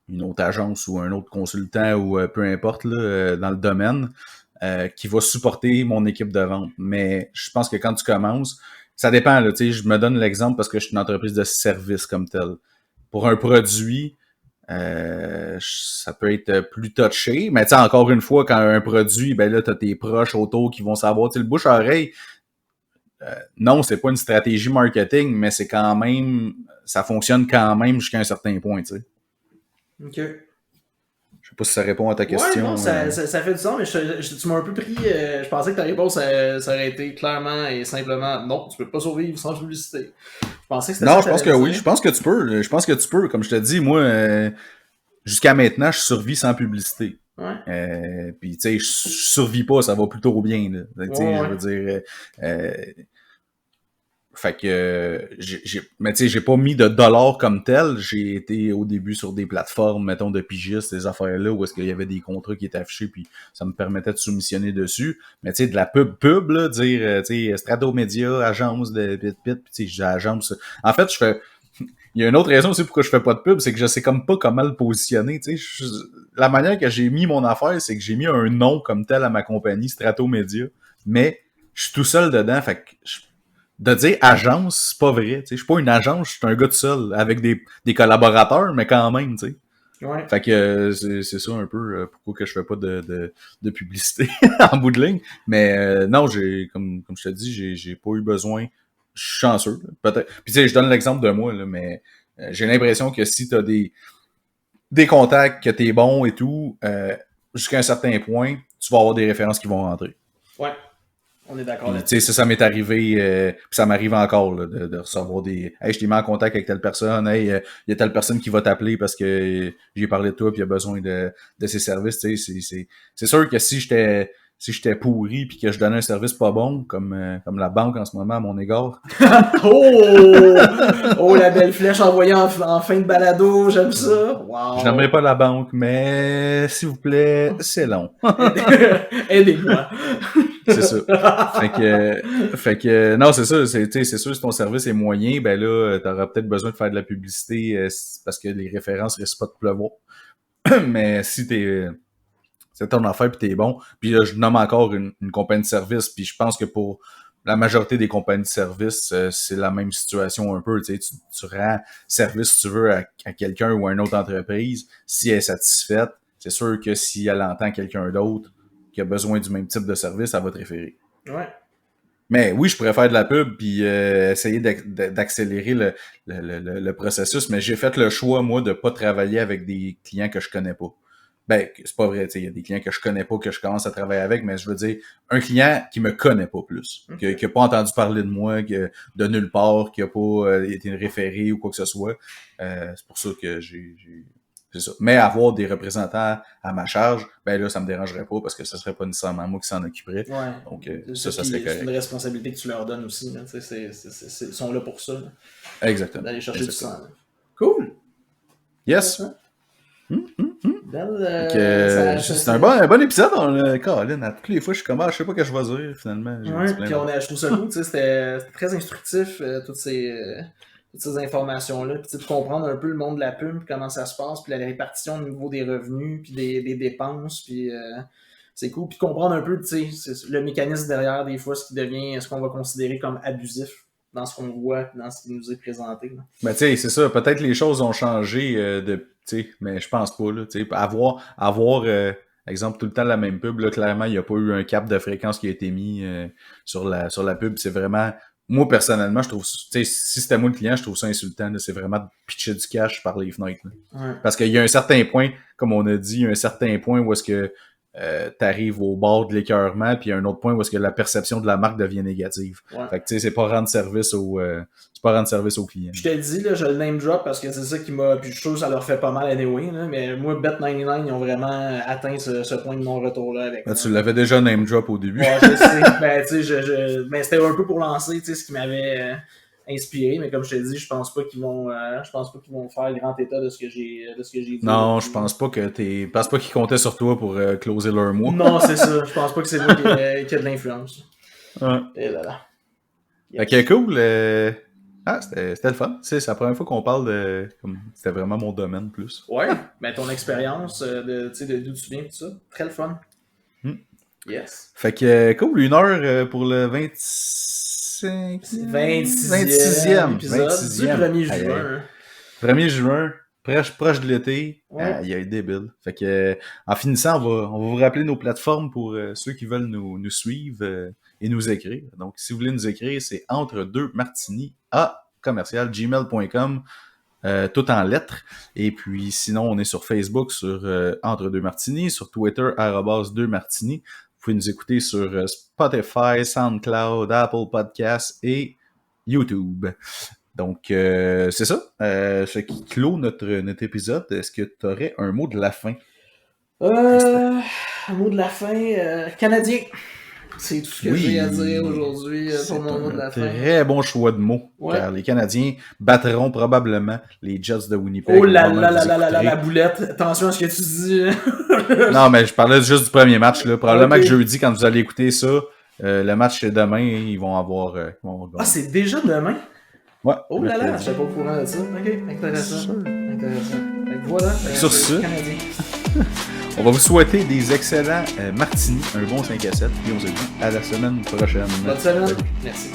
une autre agence ou un autre consultant ou peu importe là, dans le domaine qui va supporter mon équipe de vente. Mais je pense que quand tu commences, ça dépend. Là, je me donne l'exemple parce que je suis une entreprise de service comme tel. Pour un produit, ça peut être plus touché, mais encore une fois, quand un produit, ben là, t'as tes proches autour qui vont savoir. Le bouche-oreille, non, c'est pas une stratégie marketing, mais c'est quand même, ça fonctionne quand même jusqu'à un certain point, tu sais. OK. Je sais pas si ça répond à ta Ouais, non, question. ça fait du sens, mais tu m'as un peu pris. Je pensais que ta réponse, ça aurait été clairement et simplement non, tu peux pas survivre sans publicité. Je pensais que c'était ça Non, que je pense t'allais que oui. dire. Je pense que tu peux. Je pense que tu peux. Comme je te dis, moi, jusqu'à maintenant, je survis sans publicité. Ouais. Puis, tu sais, je survis pas, ça va plutôt bien. Là. Tu sais, Ouais, je ouais. veux dire, fait que, mais tu sais, j'ai pas mis de dollars comme tel. J'ai été au début sur des plateformes, mettons, de pigistes, ces affaires-là, où est-ce qu'il y avait des contrats qui étaient affichés, puis ça me permettait de soumissionner dessus. Mais tu sais, de la pub, là, dire, tu sais, Stratomedia, agence de pit, puis tu sais, je dis agence. En fait, il y a une autre raison aussi pourquoi je fais pas de pub, c'est que je sais comme pas comment le positionner, tu sais. La manière que j'ai mis mon affaire, c'est que j'ai mis un nom comme tel à ma compagnie, Stratomedia, mais je suis tout seul dedans, fait que de dire agence, c'est pas vrai. Je suis pas une agence, je suis un gars tout seul, avec des collaborateurs, mais quand même, tu sais. Ouais. Fait que c'est ça un peu pourquoi que je fais pas de publicité en bout de ligne. Mais non, comme je te dis, j'ai pas eu besoin. Je suis chanceux, là, peut-être. Puis tu sais, je donne l'exemple de moi, là, mais j'ai l'impression que si t'as des contacts, que t'es bon et tout, jusqu'à un certain point, tu vas avoir des références qui vont rentrer. Ouais. On est d'accord Puis, tu sais, là-dessus. ça m'est arrivé, puis ça m'arrive encore, là, de recevoir des Hey, je t'ai mis en contact avec telle personne, hey, il y a telle personne qui va t'appeler parce que j'ai parlé de toi puis il a besoin de ses services. Tu sais, c'est sûr que si j'étais pourri puis que je donnais un service pas bon, comme la banque en ce moment à mon égard. Oh! Oh, la belle flèche envoyée en fin de balado, j'aime ça. Je n'aimerais Wow! pas la banque, mais s'il vous plaît, c'est long. Aidez-moi. C'est ça. Non, c'est ça. C'est sûr, si ton service est moyen, ben là, t'auras peut-être besoin de faire de la publicité parce que les références risquent pas de pleuvoir. Mais si c'est ton affaire puis t'es bon. Puis là, je nomme encore une compagnie de service. Puis je pense que pour la majorité des compagnies de service, c'est la même situation un peu. Tu rends service, si tu veux, à quelqu'un ou à une autre entreprise. Si elle est satisfaite, c'est sûr que si elle entend quelqu'un d'autre qui a besoin du même type de service, elle va te référer. Ouais. Mais oui, je pourrais faire de la pub puis essayer d'accélérer le processus, mais j'ai fait le choix, moi, de pas travailler avec des clients que je connais pas. Ben, c'est pas vrai, il y a des clients que je connais pas, que je commence à travailler avec, mais je veux dire, un client qui me connaît pas plus, qui a pas entendu parler de moi, de nulle part, qui a pas été référé ou quoi que ce soit. C'est pour ça que c'est ça. Mais avoir des représentants à ma charge, ben là, ça me dérangerait pas parce que ce serait pas nécessairement moi qui s'en occuperait. Ouais. Donc, Ça, ça serait c'est une correct. responsabilité que tu leur donnes aussi. Là. Ils sont là pour ça. Là. Exactement. D'aller chercher Exactement. du sang. Là. Cool! Yes. Belle, C'est un bon épisode. Caroline, à toutes les fois, je suis comme, je sais pas ce que je vais dire, finalement. Ouais, puis je trouve ça cool, c'était très instructif, toutes ces informations-là, puis de comprendre un peu le monde de la pub, puis comment ça se passe, puis la répartition au niveau des revenus, puis des dépenses, puis c'est cool, puis comprendre un peu, tu sais, le mécanisme derrière, des fois, ce qu'on va considérer comme abusif dans ce qu'on voit, dans ce qui nous est présenté. Là. Ben, tu sais, c'est ça. Peut-être les choses ont changé tu sais, mais je pense pas, là. Tu sais, exemple, tout le temps la même pub, là, clairement, il n'y a pas eu un cap de fréquence qui a été mis sur la pub. C'est vraiment moi, personnellement, je trouve, tu sais, si c'était moi le client, je trouve ça insultant. Là. C'est vraiment de pitcher du cash par les fenêtres. Là. Ouais. Parce qu'il y a un certain point, comme on a dit, il y a un certain point où est-ce que t'arrives au bord de l'écœurement, puis il y a un autre point où est-ce que la perception de la marque devient négative. Ouais. Fait que, tu sais, c'est pas rendre service au client. Je te le dis, là, je le name drop parce que c'est ça qui m'a. Puis je trouve que ça leur fait pas mal anyway, là, mais moi, Bet99, ils ont vraiment atteint ce point de non-retour-là avec moi. Tu l'avais déjà name drop au début. Ouais, je sais. Ben, tu sais, ben, c'était un peu pour lancer, tu sais, ce qui m'avait inspiré, mais comme je te dis, je pense pas qu'ils vont faire grand état de ce que j'ai dit. Non, je pense pas qu'ils comptaient sur toi pour closer leur mois. Non, c'est ça. Je pense pas que c'est moi qui a de l'influence. Ouais. Et là là. Yes. Fait que cool. C'était le fun. C'est la première fois qu'on parle de. C'était vraiment mon domaine plus. Ouais, ben ton expérience d'où tu viens, tout ça. Très le fun. Yes. Fait que cool, 1 heure pour le 26e épisode. 1er juin. 1er juin, proche de l'été. Ouais. Il y a un débile. Fait que en finissant, on va vous rappeler nos plateformes pour ceux qui veulent nous suivre et nous écrire. Donc, si vous voulez nous écrire, c'est entre2martini@gmail.com. Tout en lettres. Et puis, sinon, on est sur Facebook, sur Entre2Martini, sur Twitter, @2martini. Vous pouvez nous écouter sur Spotify, SoundCloud, Apple Podcasts et YouTube. Donc, c'est ça. Ce qui clôt notre épisode. Est-ce que tu aurais un mot de la fin? Un mot de la fin, Canadien. C'est tout ce que j'ai à dire aujourd'hui pour mon mot de la fin. Très bon choix de mots, car les Canadiens battront probablement les Jets de Winnipeg. Oh là là là là là là, la boulette. Attention à ce que tu dis. Non, mais je parlais juste du premier match. Là. Probablement que jeudi, quand vous allez écouter ça, le match demain, ils vont avoir... Ah, c'est déjà demain? Ouais. Oh là là, je n'étais pas au courant de ça. Ok, intéressant. Voilà. Sur ce, on va vous souhaiter des excellents martinis, un bon 5 à 7, puis on se dit à la semaine prochaine. Bonne semaine. Merci.